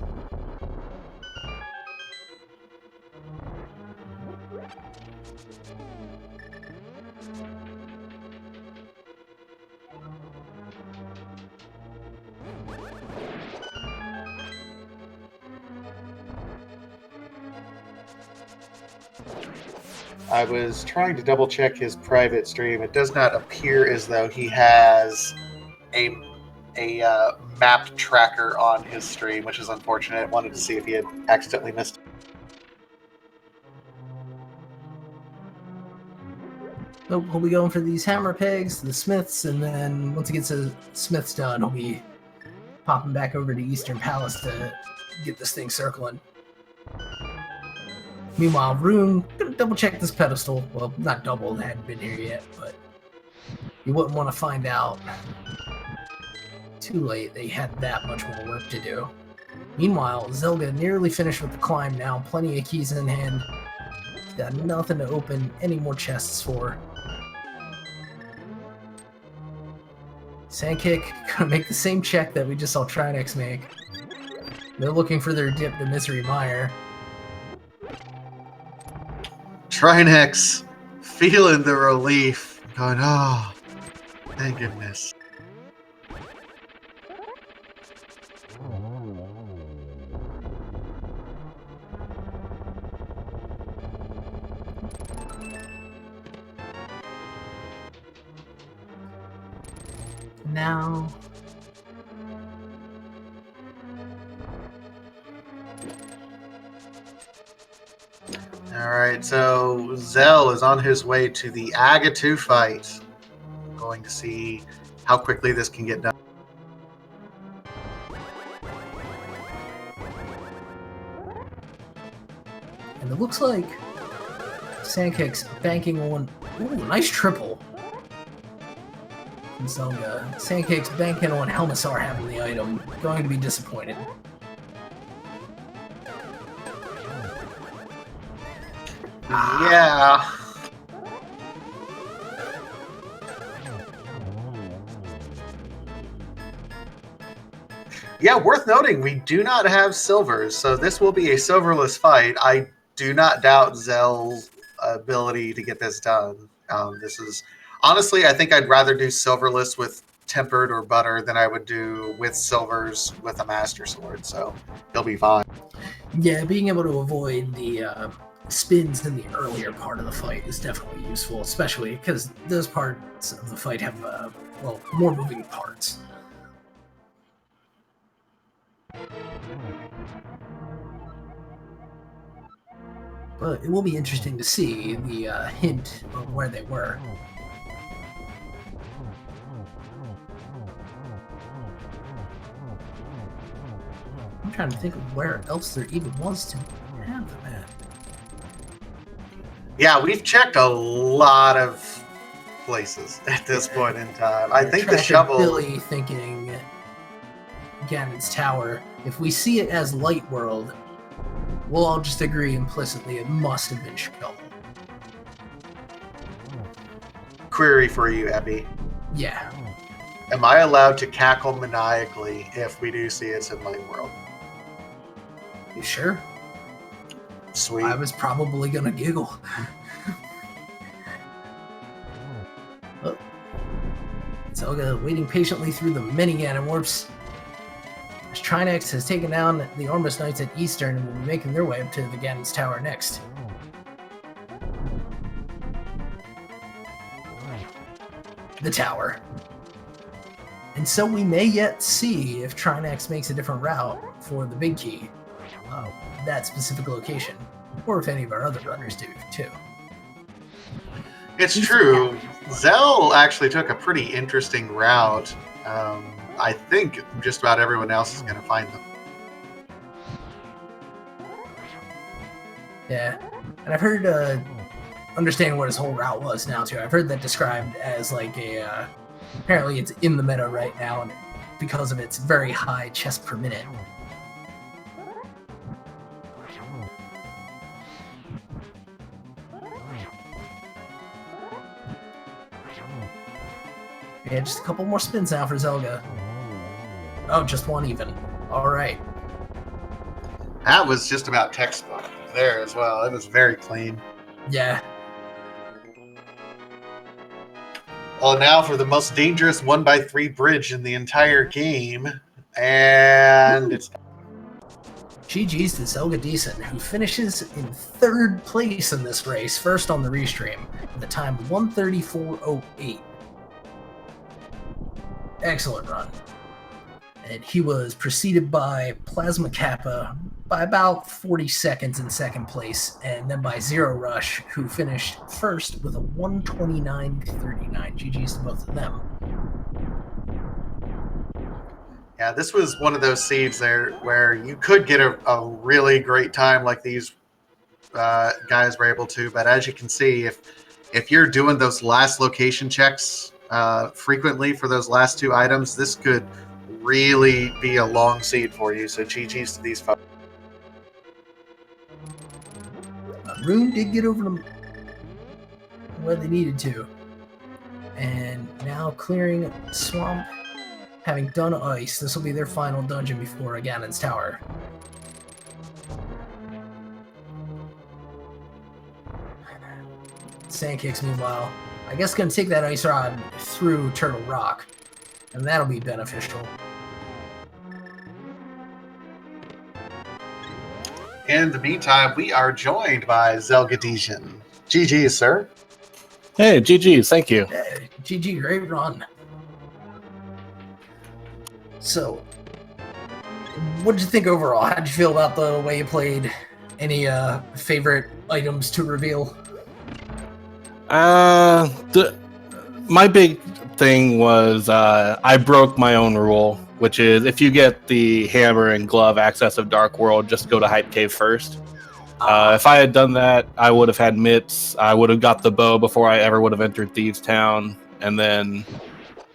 I was trying to double check his private stream. It does not appear as though he has a mapped tracker on his stream, which is unfortunate. I wanted to see if he had accidentally missed it. So he'll be going for these hammer pegs, the Smiths, and then once he gets the Smiths done, he'll be popping back over to Eastern Palace to get this thing circling. Meanwhile, Rune, gonna double check this pedestal. Well, not double, it hadn't been here yet, but you wouldn't want to find out Too late, they had that much more work to do. Meanwhile, Zelga nearly finished with the climb now, plenty of keys in hand. Got nothing to open any more chests for. Sandkick gonna make the same check that we just saw Trinex make. They're looking for their dip to Misery Mire. Trinex feeling the relief, going, oh, thank goodness. Now... Alright, so Zell is on his way to the Aga 2 fight. I'm going to see how quickly this can get done. And it looks like Sandkick's banking on... Ooh, nice triple. From Zelga. Sandkick's banking on Helmasaur having the item. Going to be disappointed. Yeah. Yeah, worth noting, we do not have silvers, so this will be a silverless fight. I do not doubt Zell's ability to get this done. This is honestly, I think I'd rather do silverless with tempered or butter than I would do with silvers with a master sword, so he'll be fine. Yeah, being able to avoid the spins in the earlier part of the fight is definitely useful, especially because those parts of the fight have, well, more moving parts. But it will be interesting to see the hint of where they were. I'm trying to think of where else there even was to have them at. Yeah, we've checked a lot of places at this point in time. I think the shovel... Billy thinking Ganon's Tower. If we see it as Light World, we'll all just agree implicitly it must have been shovel. Query for you, Abby. Yeah. Am I allowed to cackle maniacally if we do see it's in Light World? You sure? Sweet. I was probably gonna giggle. Oh. Zelga waiting patiently through the many Ganon warps. As Trinex has taken down the Ormus Knights at Eastern and will be making their way up to the Ganon's Tower next. The tower. And so we may yet see if Trinex makes a different route for the big key. That specific location, or if any of our other runners do too. It's true. Zell actually took a pretty interesting route. I think just about everyone else is going to find them. Yeah, and I've heard, understanding what his whole route was now too, I've heard that described as like a, apparently it's in the meta right now, and because of its very high chest per minute. Yeah, just a couple more spins now for Zelga. Oh, just one even. Alright. That was just about textbook there as well. It was very clean. Yeah. Well, now for the most dangerous 1x3 bridge in the entire game. And it's... GG's to Zelga Decent, who finishes in third place in this race, first on the restream, with a time 1:34.08. Excellent run. And he was preceded by Plasma Kappa by about 40 seconds in second place, and then by Zero Rush, who finished first with a 1:29.39. GG's to both of them. Yeah, this was one of those seeds there where you could get a really great time like these guys were able to, but as you can see, if you're doing those last location checks frequently for those last two items, this could really be a long seed for you. So GG's to these folks. Rune did get over to where they needed to. And now clearing swamp, having done ice. This will be their final dungeon before Ganon's Tower. Sandkicks, meanwhile, I guess gonna take that ice rod through Turtle Rock, and that'll be beneficial. In the meantime, we are joined by Zelgadesian. GG, sir. Hey, GG's, thank you. GG, great run. So, what did you think overall? How did you feel about the way you played? Any favorite items to reveal? My big thing was I broke my own rule, which is if you get the hammer and glove access of Dark World, just go to Hype Cave first. If I had done that, I would have had mitts. I would have got the bow before I ever would have entered Thieves Town, and then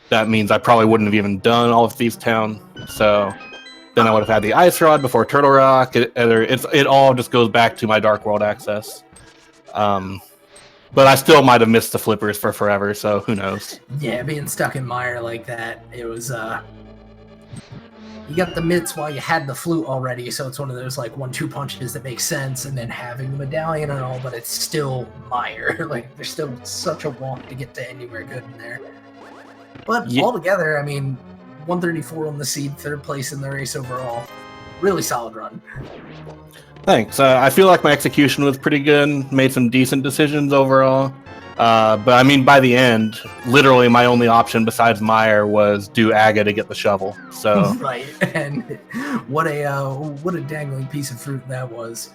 that means I probably wouldn't have even done all of Thieves Town. So then I would have had the Ice Rod before Turtle Rock. It all just goes back to my Dark World access. But I still might have missed the flippers for forever, so who knows? Yeah, being stuck in mire like that, it was, you got the mitts while you had the flute already, so it's one of those, like, 1-2 punches that make sense, and then having the medallion and all, but it's still mire. Like, there's still such a walk to get to anywhere good in there. But altogether, I mean, 134 on the seed, 3rd place in the race overall. Really solid run. Thanks. I feel like my execution was pretty good. Made some decent decisions overall. But I mean, by the end, literally my only option besides Meyer was do Aga to get the shovel. So right, and what a dangling piece of fruit that was.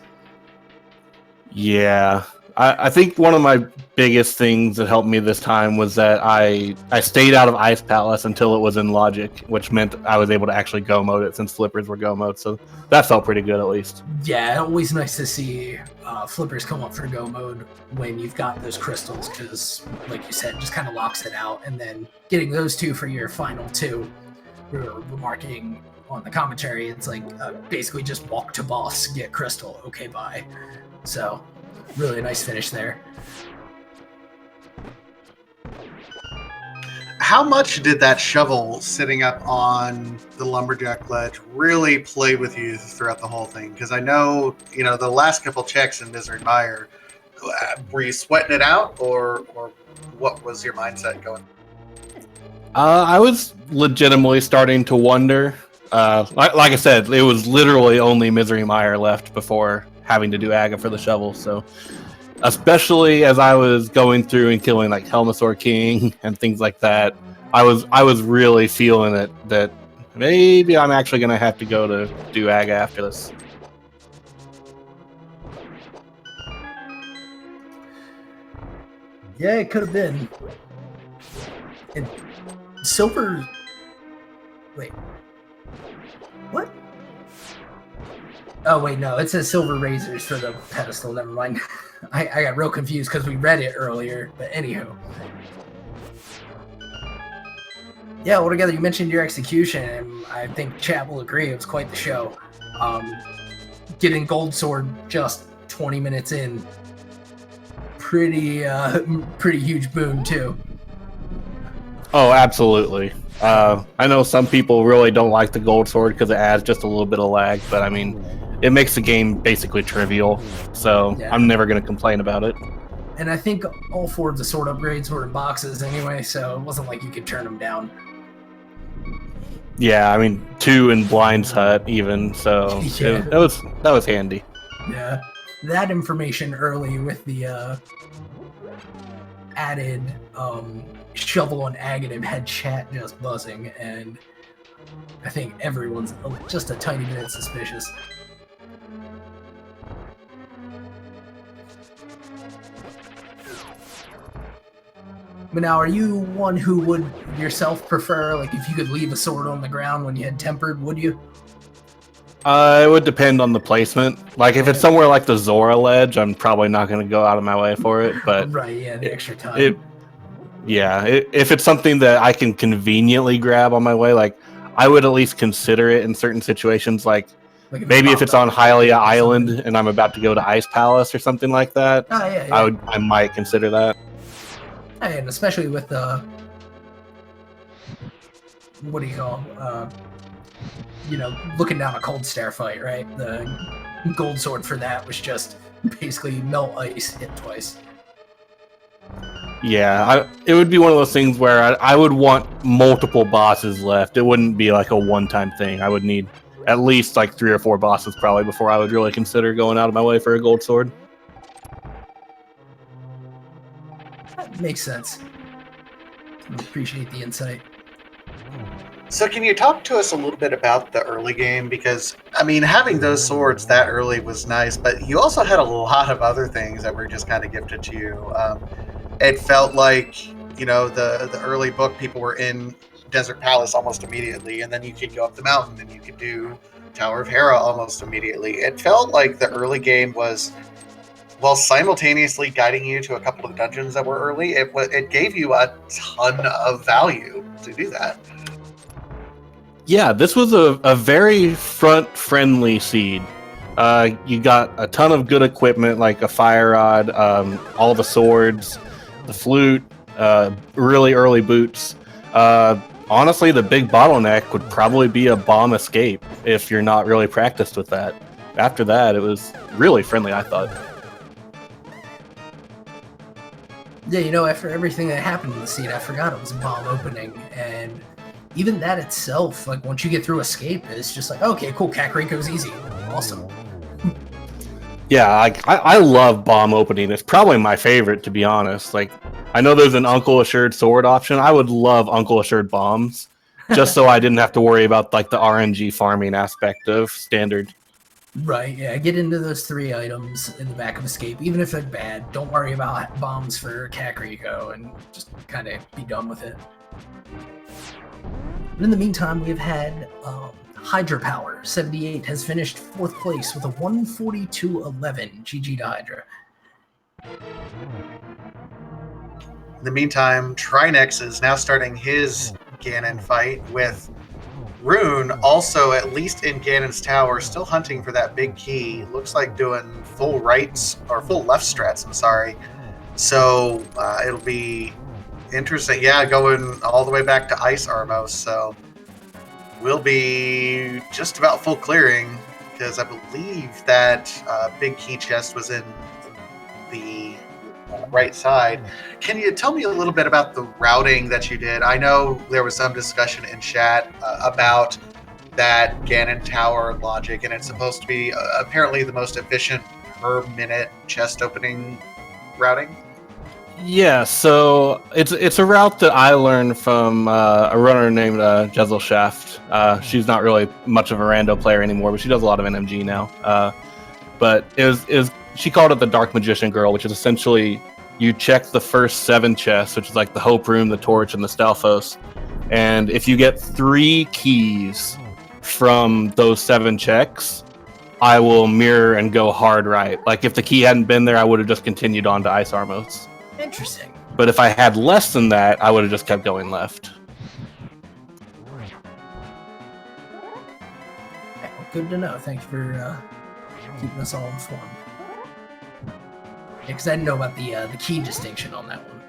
Yeah. I think one of my biggest things that helped me this time was that I stayed out of Ice Palace until it was in Logic, which meant I was able to actually go mode it since flippers were go mode. So that felt pretty good at least. Yeah, always nice to see flippers come up for go mode when you've got those crystals, because like you said, just kind of locks it out. And then getting those two for your final two, we were remarking on the commentary, it's like basically just walk to boss, get crystal, okay, bye. So really nice finish there. How much did that shovel sitting up on the lumberjack ledge really play with you throughout the whole thing? Because I know, the last couple checks in Misery Mire, were you sweating it out, or what was your mindset going? I was legitimately starting to wonder. Like I said, it was literally only Misery Mire left before having to do Aga for the shovel. So, especially as I was going through and killing like Helmasaur King and things like that, I was really feeling it that maybe I'm actually gonna have to go to do Aga after this. Yeah, it could have been. And silver. Wait. What? Oh wait, no, it says silver razors for the pedestal. Never mind. I got real confused because we read it earlier. But anywho. Yeah, altogether, you mentioned your execution, and I think chat will agree. It was quite the show. Getting Gold Sword just 20 minutes in. Pretty huge boon too. Oh, absolutely. I know some people really don't like the Gold Sword because it adds just a little bit of lag, but I mean, it makes the game basically trivial, so yeah. I'm never going to complain about it. And I think all 4 of the sword upgrades were in boxes anyway, so it wasn't like you could turn them down. Yeah, I mean, 2 in Blind's Hut even, so yeah. that was handy. Yeah, that information early with the added shovel on Aghanim had chat just buzzing, and I think everyone's just a tiny bit suspicious. But now, are you one who would yourself prefer, like, if you could leave a sword on the ground when you had tempered, would you? It would depend on the placement. Like, if it's somewhere like the Zora ledge, I'm probably not going to go out of my way for it. But right, yeah, the extra time. If it's something that I can conveniently grab on my way, like, I would at least consider it in certain situations, like Like maybe if it's on Hialeah Hylia Island and I'm about to go to Ice Palace or something like that. Oh yeah. I might consider that. And especially with the what do you call looking down a cold stare fight, right? The gold sword for that was just basically melt ice, hit twice. Yeah, it would be one of those things where I would want multiple bosses left. It wouldn't be like a one-time thing. I would need at least like 3 or 4 bosses probably before I would really consider going out of my way for a gold sword. That makes sense. I appreciate the insight. So can you talk to us a little bit about the early game? Because, I mean, having those swords that early was nice, but you also had a lot of other things that were just kind of gifted to you. It felt like, the early book, people were in Desert Palace almost immediately, and then you could go up the mountain and you could do Tower of Hera almost immediately. It felt like the early game was, while simultaneously guiding you to a couple of dungeons that were early, it gave you a ton of value to do that. Yeah, this was a very front-friendly seed. You got a ton of good equipment, like a fire rod, all the swords, the flute, really early boots. Honestly, the big bottleneck would probably be a bomb escape if you're not really practiced with that. After that, it was really friendly, I thought. Yeah, after everything that happened in the seed, I forgot it was a bomb opening, and even that itself, like once you get through escape, it's just like, okay, cool, Kakariko's easy, awesome. Yeah, I love bomb opening. It's probably my favorite, to be honest. Like, I know there's an Uncle Assured sword option. I would love Uncle Assured bombs, just so I didn't have to worry about like the RNG farming aspect of standard. Right, yeah, get into those 3 items in the back of escape, even if they're bad. Don't worry about bombs for Kakariko, and just kind of be done with it. But in the meantime, we've had Hydra 78 has finished 4th place with a 142.11. GG to Hydra. In the meantime, Trinex is now starting his Ganon fight with Rune, also at least in Ganon's tower, still hunting for that big key. Looks like doing full rights or full left strats. I'm sorry. So it'll be interesting. Yeah, going all the way back to Ice Armos. So we'll be just about full clearing because I believe that big key chest was in the right side. Can you tell me a little bit about the routing that you did? I know there was some discussion in chat about that Ganon Tower logic, and it's supposed to be apparently the most efficient per minute chest opening routing. Yeah, so it's a route that I learned from a runner named Jezel Shaft. She's not really much of a rando player anymore, but she does a lot of NMG now. But it was she called it the Dark Magician Girl, which is essentially you check the first 7 chests, which is like the Hope Room, the Torch, and the Stalfos. And if you get 3 keys from those 7 checks, I will mirror and go hard right. Like if the key hadn't been there, I would have just continued on to Ice Armos. Interesting. But if I had less than that, I would have just kept going left. Yeah, good to know. Thanks for keeping us all informed. Yeah, because I didn't know about the key distinction on that one.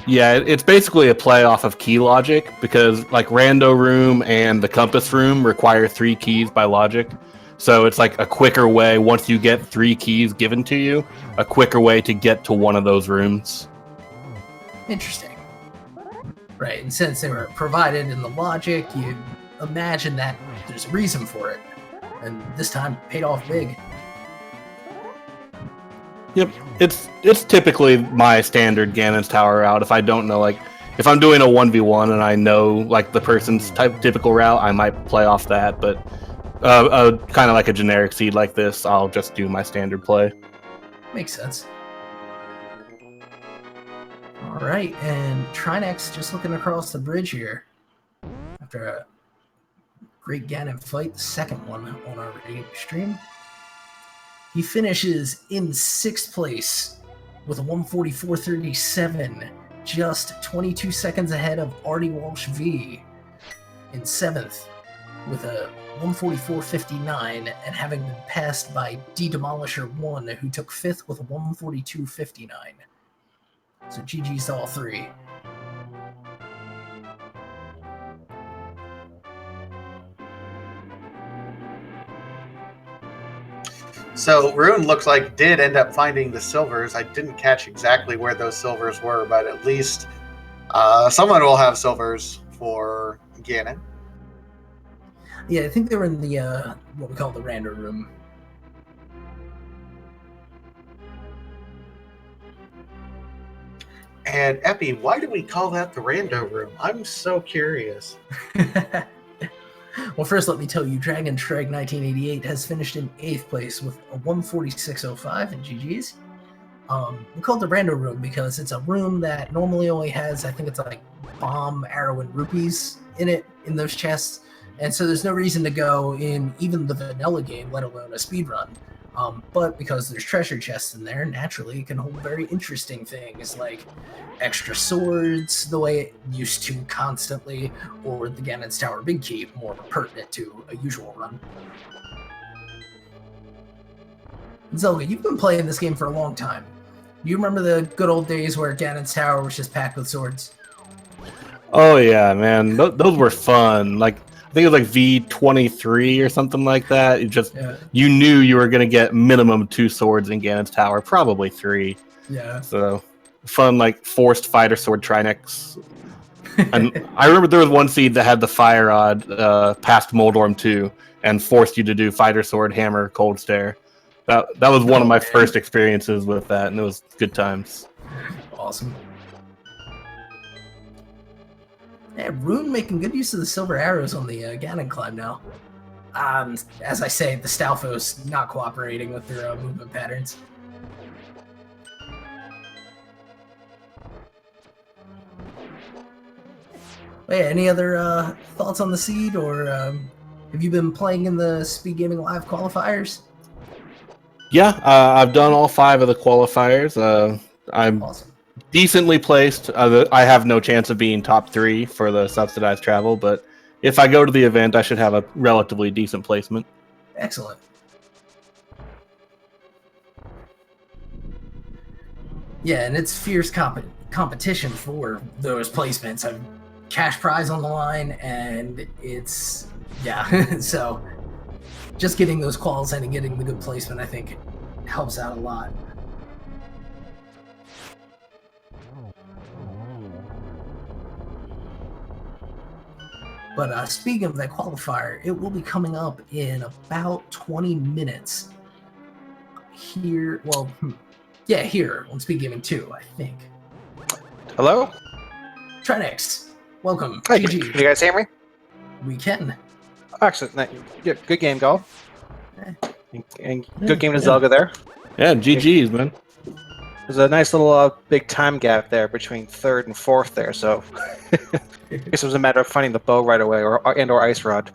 Yeah, it's basically a play off of key logic because like Rando Room and the Compass Room require 3 keys by logic. So it's like a quicker way, once you get 3 keys given to you, a quicker way to get to one of those rooms. Interesting. Right, and since they were provided in the logic, you imagine that there's a reason for it. And this time, paid off big. Yep, it's typically my standard Ganon's Tower route. If I don't know, like, if I'm doing a 1v1 and I know, like, the person's typical route, I might play off that, but kind of like a generic seed like this, I'll just do my standard play. Makes sense. Alright, and Trinex just looking across the bridge here. After a great Ganon fight, the second one on our stream. He finishes in 6th place with a 144.37, just 22 seconds ahead of Artie Walsh V in 7th with a 144.59 and having been passed by D-Demolisher 1, who took 5th with a 142.59. So GG's to all three. So Rune looks like did end up finding the silvers. I didn't catch exactly where those silvers were, but at least someone will have silvers for Ganon. Yeah, I think they were in the what we call the random room. And Epi, why do we call that the rando room? I'm so curious. Well, first let me tell you, Dragon Shrek 1988 has finished in 8th place with a 146.05 in GG's. We call it the rando room because it's a room that normally only has, I think it's like bomb, arrow, and rupees in it, in those chests. And so there's no reason to go in even the vanilla game, let alone a speed run. But because there's treasure chests in there, naturally it can hold very interesting things like extra swords, the way it used to constantly, or the Ganon's Tower Big Key, more pertinent to a usual run. Zelda, you've been playing this game for a long time. Do you remember the good old days where Ganon's Tower was just packed with swords? Oh yeah, man, those were fun. Like I think it was like V23 or something like that. You knew you were gonna get minimum 2 swords in Ganon's Tower, probably 3. Yeah. So fun, like forced fighter sword trinix. And I remember there was one seed that had the fire rod past Moldorm 2 and forced you to do fighter sword, hammer, cold stare. That was one of my first experiences with that, and it was good times. Awesome. Yeah, Rune making good use of the silver arrows on the Ganon climb now. As I say, the Stalfos not cooperating with their movement patterns. But yeah, any other thoughts on the seed, or have you been playing in the Speed Gaming Live qualifiers? Yeah, I've done all 5 of the qualifiers. I'm Awesome. Decently placed. I have no chance of being top 3 for the subsidized travel, but if I go to the event, I should have a relatively decent placement. Excellent. Yeah, and it's fierce competition for those placements. I've cash prize on the line, and it's so just getting those quals in and getting the good placement, I think, helps out a lot. But speaking of that qualifier, it will be coming up in about 20 minutes. Here, here on Speed Gaming 2, I think. Hello? Trinix, welcome. Hi, GG. can you guys hear me? We can. Excellent. Good game, Golf. And good game to Zelda there. Yeah, GG's, man. There's a nice little big time gap there between 3rd and 4th there, so I guess it was a matter of finding the bow right away, or Ice Rod.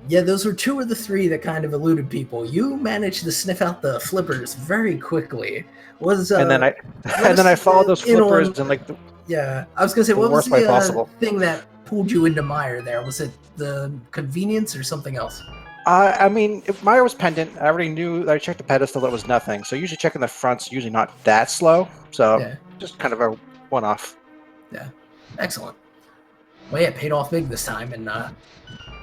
Yeah, those were 2 of the 3 that kind of eluded people. You managed to sniff out the flippers very quickly. And then I followed those flippers and like I was gonna say, what was worst way the possible. thing that pulled you into mire there? Was it the convenience or something else? I mean, if Mire was pendant, I already knew. I checked the pedestal, it was nothing. So usually checking the front's usually not that slow. So just kind of a one-off. Yeah, excellent. Well, yeah, it paid off big this time, and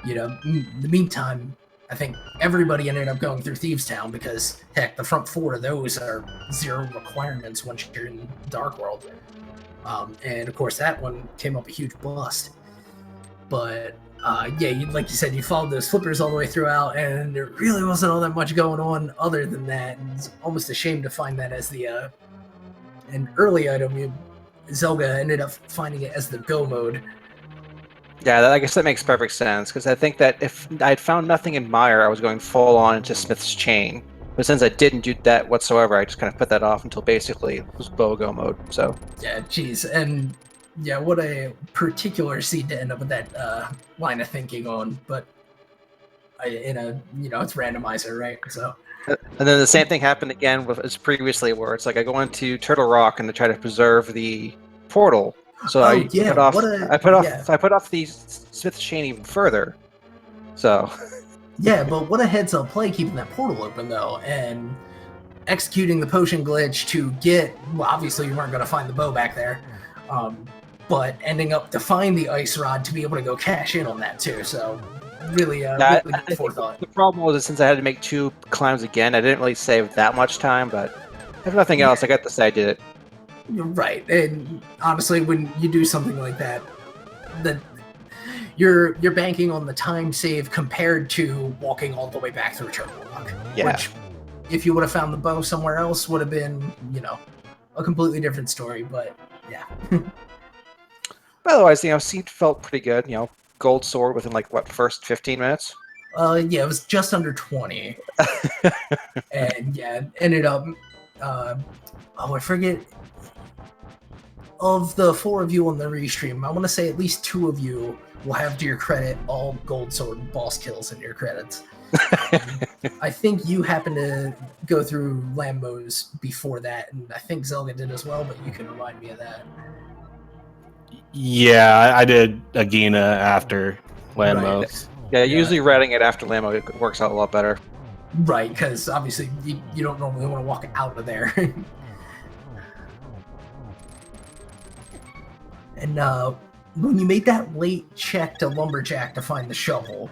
in the meantime, I think everybody ended up going through Thieves Town because, heck, the front 4 of those are 0 requirements once you're in Dark World. And of course, that one came up a huge bust. But like you said, you followed those flippers all the way throughout, and there really wasn't all that much going on other than that. And it's almost a shame to find that as an early item. Zelda ended up finding it as the go mode. Yeah, I guess that makes perfect sense, because I think that if I'd found nothing in Mire, I was going full on into Smith's Chain. But since I didn't do that whatsoever, I just kind of put that off until basically it was bow go mode. So yeah, geez, and yeah, what a particular seed to end up with that line of thinking on. But it's randomizer, right? So. And then the same thing happened again as previously, where it's like I go into Turtle Rock and I try to preserve the portal, So Oh, I yeah, put off. what a- I put off. yeah. I put off the Smith's chain even further. So Yeah, but what a heads up play keeping that portal open though, and executing the potion glitch to get. Well, obviously you weren't going to find the bow back there, but ending up to find the ice rod to be able to go cash in on that too. So really, yeah, really I good think forethought. the problem was that since I had to make 2 climbs again, I didn't really save that much time. But if nothing else, I got to say I did it. You're right, and honestly, when you do something like that, the you're banking on the time save compared to walking all the way back through a turtle rock. Yeah. Which, if you would have found the bow somewhere else, would have been, a completely different story. But yeah. But otherwise, Seed felt pretty good. Gold sword within first 15 minutes. Yeah, it was just under 20. And yeah, ended up I forget, of the 4 of you on the restream, I want to say at least 2 of you will have, to your credit, all gold sword boss kills in your credits. I think you happened to go through Lambos before that, and I think Zelga did as well, but you can remind me of that. Yeah, I did Agina after Lambos. Yeah, usually reading it after Lambo, it works out a lot better. Right, because obviously you don't normally want to walk out of there. And when you made that late check to Lumberjack to find the shovel,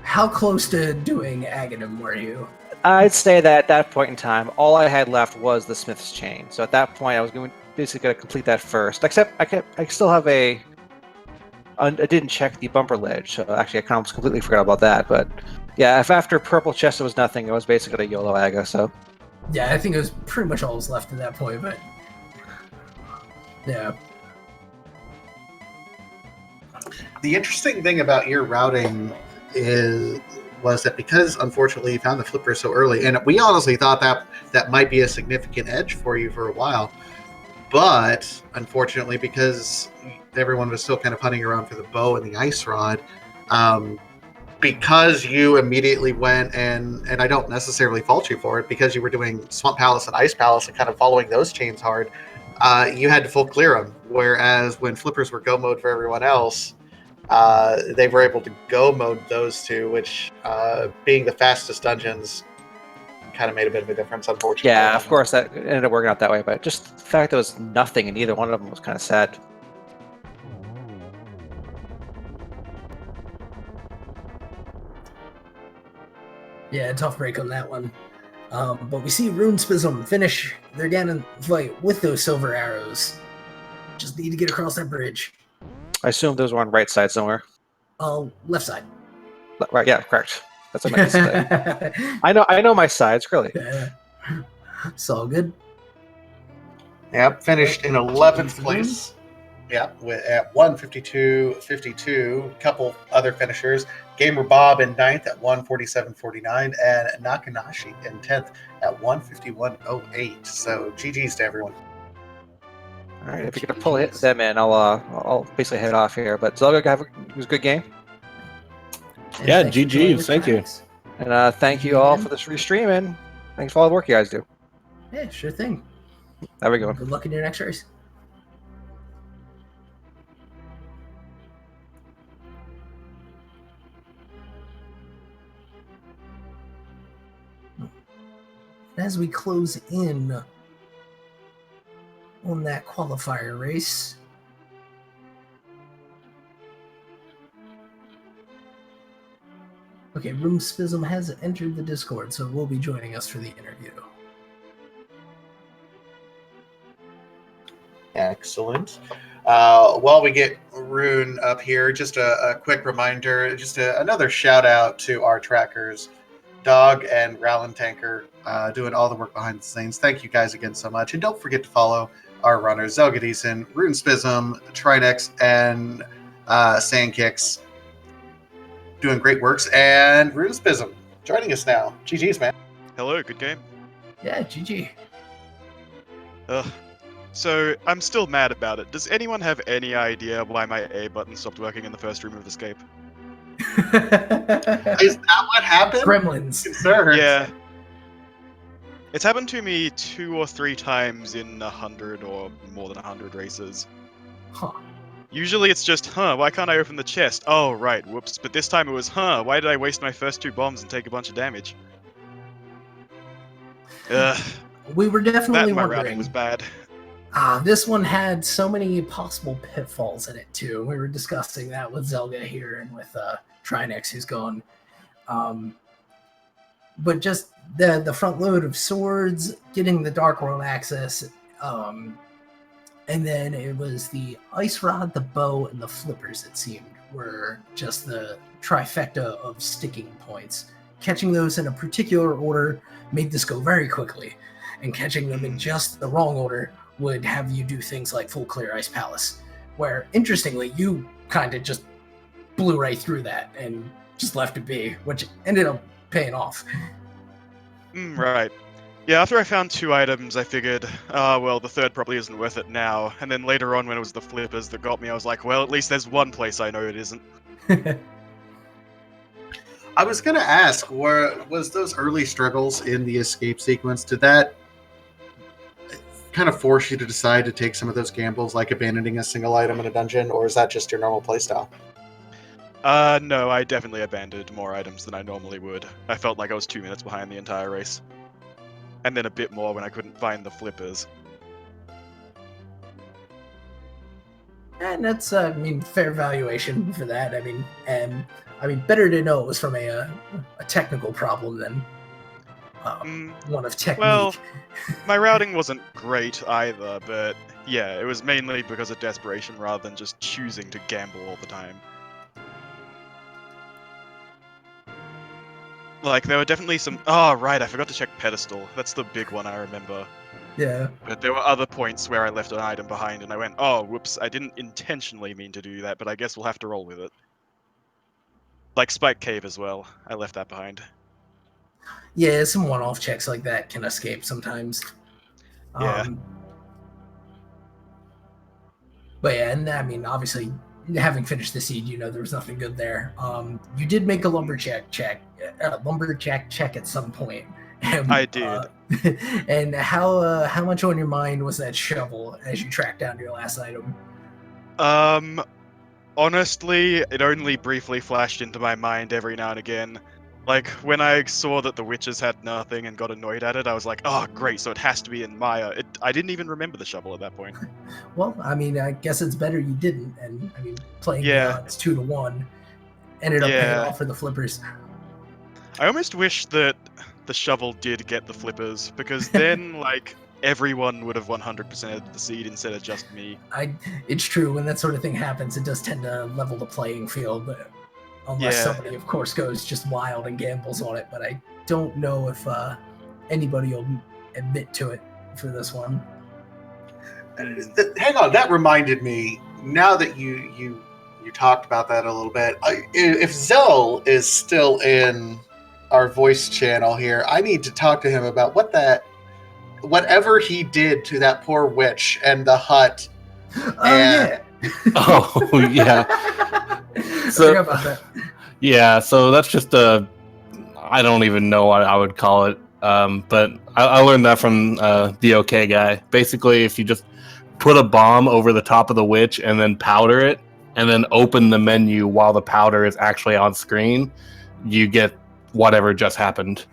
how close to doing Aghanim were you? I'd say that at that point in time, all I had left was the Smith's chain. So at that point, I was basically going to complete that first. Except I still have I didn't check the bumper ledge, so actually I kind of completely forgot about that. But yeah, if after purple chest it was nothing, it was basically a YOLO Aga. So yeah, I think it was pretty much all was left at that point. But yeah. The interesting thing about your routing was that because unfortunately you found the flipper so early, and we honestly thought that might be a significant edge for you for a while, but unfortunately because everyone was still kind of hunting around for the bow and the ice rod, because you immediately went and I don't necessarily fault you for it, because you were doing Swamp Palace and Ice Palace and kind of following those chains hard, you had to full clear them. Whereas when flippers were go mode for everyone else, they were able to go mode those 2, which being the fastest dungeons kind of made a bit of a difference, unfortunately. yeah, of course that ended up working out that way. But just the fact there was nothing in either one of them was kind of sad. Yeah, tough break on that one. But we see Runespism finish their Ganon fight with those silver arrows. Just need to get across that bridge. I assume those were on right side somewhere. Left side. Right, yeah, correct. That's what I meant to say. I know my sides, really. Yeah. It's all good. Yep, finished in 11th place. Yeah, at 152.52. Couple other finishers. Gamer Bob in 9th at 147.49, and Nakanashi in 10th at 151.08. So GG's to everyone. All right, if you're gonna pull them in, I'll basically head off here. But Zelga, it was a good game. And Yeah, thanks for joining GG, the thank you. tracks. And thank you all for this restream, and thanks for all the work you guys do. Yeah, sure thing. There we go. Good luck in your next race. As we close in on that qualifier race, okay, Runespism has entered the Discord, so will be joining us for the interview. Excellent. While we get Rune up here, just a quick reminder, just another shout out to our trackers, Dog and Rowland Tanker, doing all the work behind the scenes. Thank you guys again so much. And don't forget to follow our runners, Zelgadison, Runespism, Trinex, and Sandkicks, doing great works. And Runespism joining us now. GG's, man. Hello, good game. Yeah, GG. So, I'm still mad about it. Does anyone have any idea why my A button stopped working in the first room of Escape? Is that what happened? Gremlins. Concerned. Yeah. It's happened to me 2 or 3 times in 100 or more than 100 races. Huh. Usually it's just, why can't I open the chest? Oh, right, whoops. But this time it was, why did I waste my first 2 bombs and take a bunch of damage? Ugh, We were that definitely and my routing was wondering. bad. This one had so many possible pitfalls in it too. We were discussing that with Zelga here and with Trinex, who's gone. But just the front load of swords, getting the Dark World access, and then it was the ice rod, the bow, and the flippers. It seemed were just the trifecta of sticking points. Catching those in a particular order made this go very quickly, and catching them in just the wrong order would have you do things like full clear Ice Palace, where interestingly you kind of just blew right through that and just left it be, which ended up paying off. Right. Yeah, after I found 2 items, I figured, well, the third probably isn't worth it now. And then later on, when it was the flippers that got me, I was like, well, at least there's one place I know it isn't. I was gonna ask, was those early struggles in the escape sequence, did that kind of force you to decide to take some of those gambles, like abandoning a single item in a dungeon, or is that just your normal playstyle? No, I definitely abandoned more items than I normally would. I felt like I was 2 minutes behind the entire race. And then a bit more when I couldn't find the flippers. And that's, fair valuation for that. Better to know it was from a technical problem than one of technique. Well, my routing wasn't great either, but yeah, it was mainly because of desperation rather than just choosing to gamble all the time. Like, there were definitely some... Oh, right, I forgot to check pedestal. That's the big one I remember. Yeah. But there were other points where I left an item behind, and I went, oh, whoops, I didn't intentionally mean to do that, but I guess we'll have to roll with it. Like Spike Cave as well. I left that behind. Yeah, some one-off checks like that can escape sometimes. Yeah. But yeah, and obviously, having finished the seed, there was nothing good there. You did make a lumberjack check at some point. I did. And how much on your mind was that shovel as you tracked down your last item? Honestly, it only briefly flashed into my mind every now and again. Like, when I saw that the witches had nothing and got annoyed at it, I was like, oh, great, so it has to be in Maya. I didn't even remember the shovel at that point. Well, I guess it's better you didn't. And, playing the odds 2-1 ended up paying off for the flippers. I almost wish that the shovel did get the flippers, because then, like, everyone would have 100%ed the seed instead of just me. It's true, when that sort of thing happens, it does tend to level the playing field. Unless somebody, of course, goes just wild and gambles on it, but I don't know if anybody will admit to it for this one. Hang on, that reminded me. Now that you talked about that a little bit, if Zell is still in our voice channel here, I need to talk to him about whatever he did to that poor witch and the hut. Yeah. Oh yeah. So that's just I don't even know what I would call it. But I learned that from the OK guy. Basically, if you just put a bomb over the top of the witch and then powder it, and then open the menu while the powder is actually on screen, you get whatever just happened.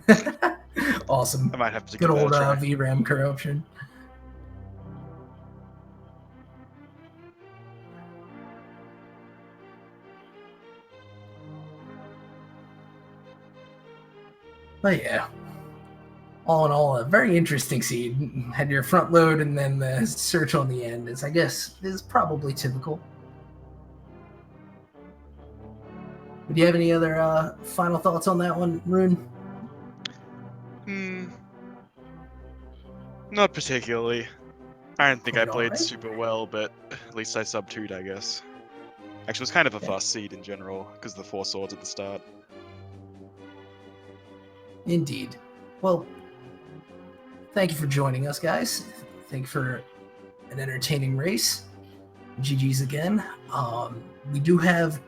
Awesome. I might have to good old VRAM corruption. But yeah, all in all, a very interesting seed. Had your front load and then the search on the end, I guess is probably typical. Do you have any other final thoughts on that one, Rune? Not particularly. I don't think I played super well, but at least I sub-2'd, I guess. Actually, it was kind of a fast seed in general, because of the 4 swords at the start. Indeed. Well, thank you for joining us, guys. Thank you for an entertaining race. GG's again. We do have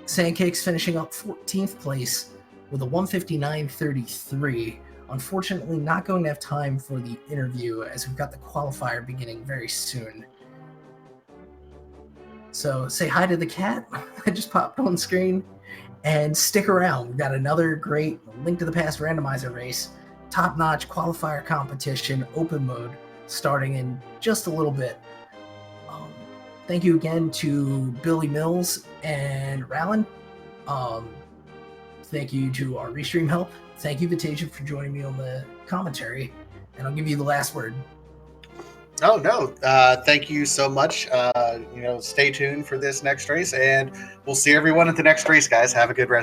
Sandcakes finishing up 14th place with a 159.33. Unfortunately, not going to have time for the interview as we've got the qualifier beginning very soon. So say hi to the cat that just popped on screen and stick around. We've got another great Link to the Past randomizer race, top-notch qualifier competition, open mode, starting in just a little bit. Thank you again to Billy Mills and Rallin. Thank you to our restream help. Thank you, Vitasia, for joining me on the commentary. And I'll give you the last word. Oh, no. Thank you so much. Stay tuned for this next race, and we'll see everyone at the next race, guys. Have a good rest.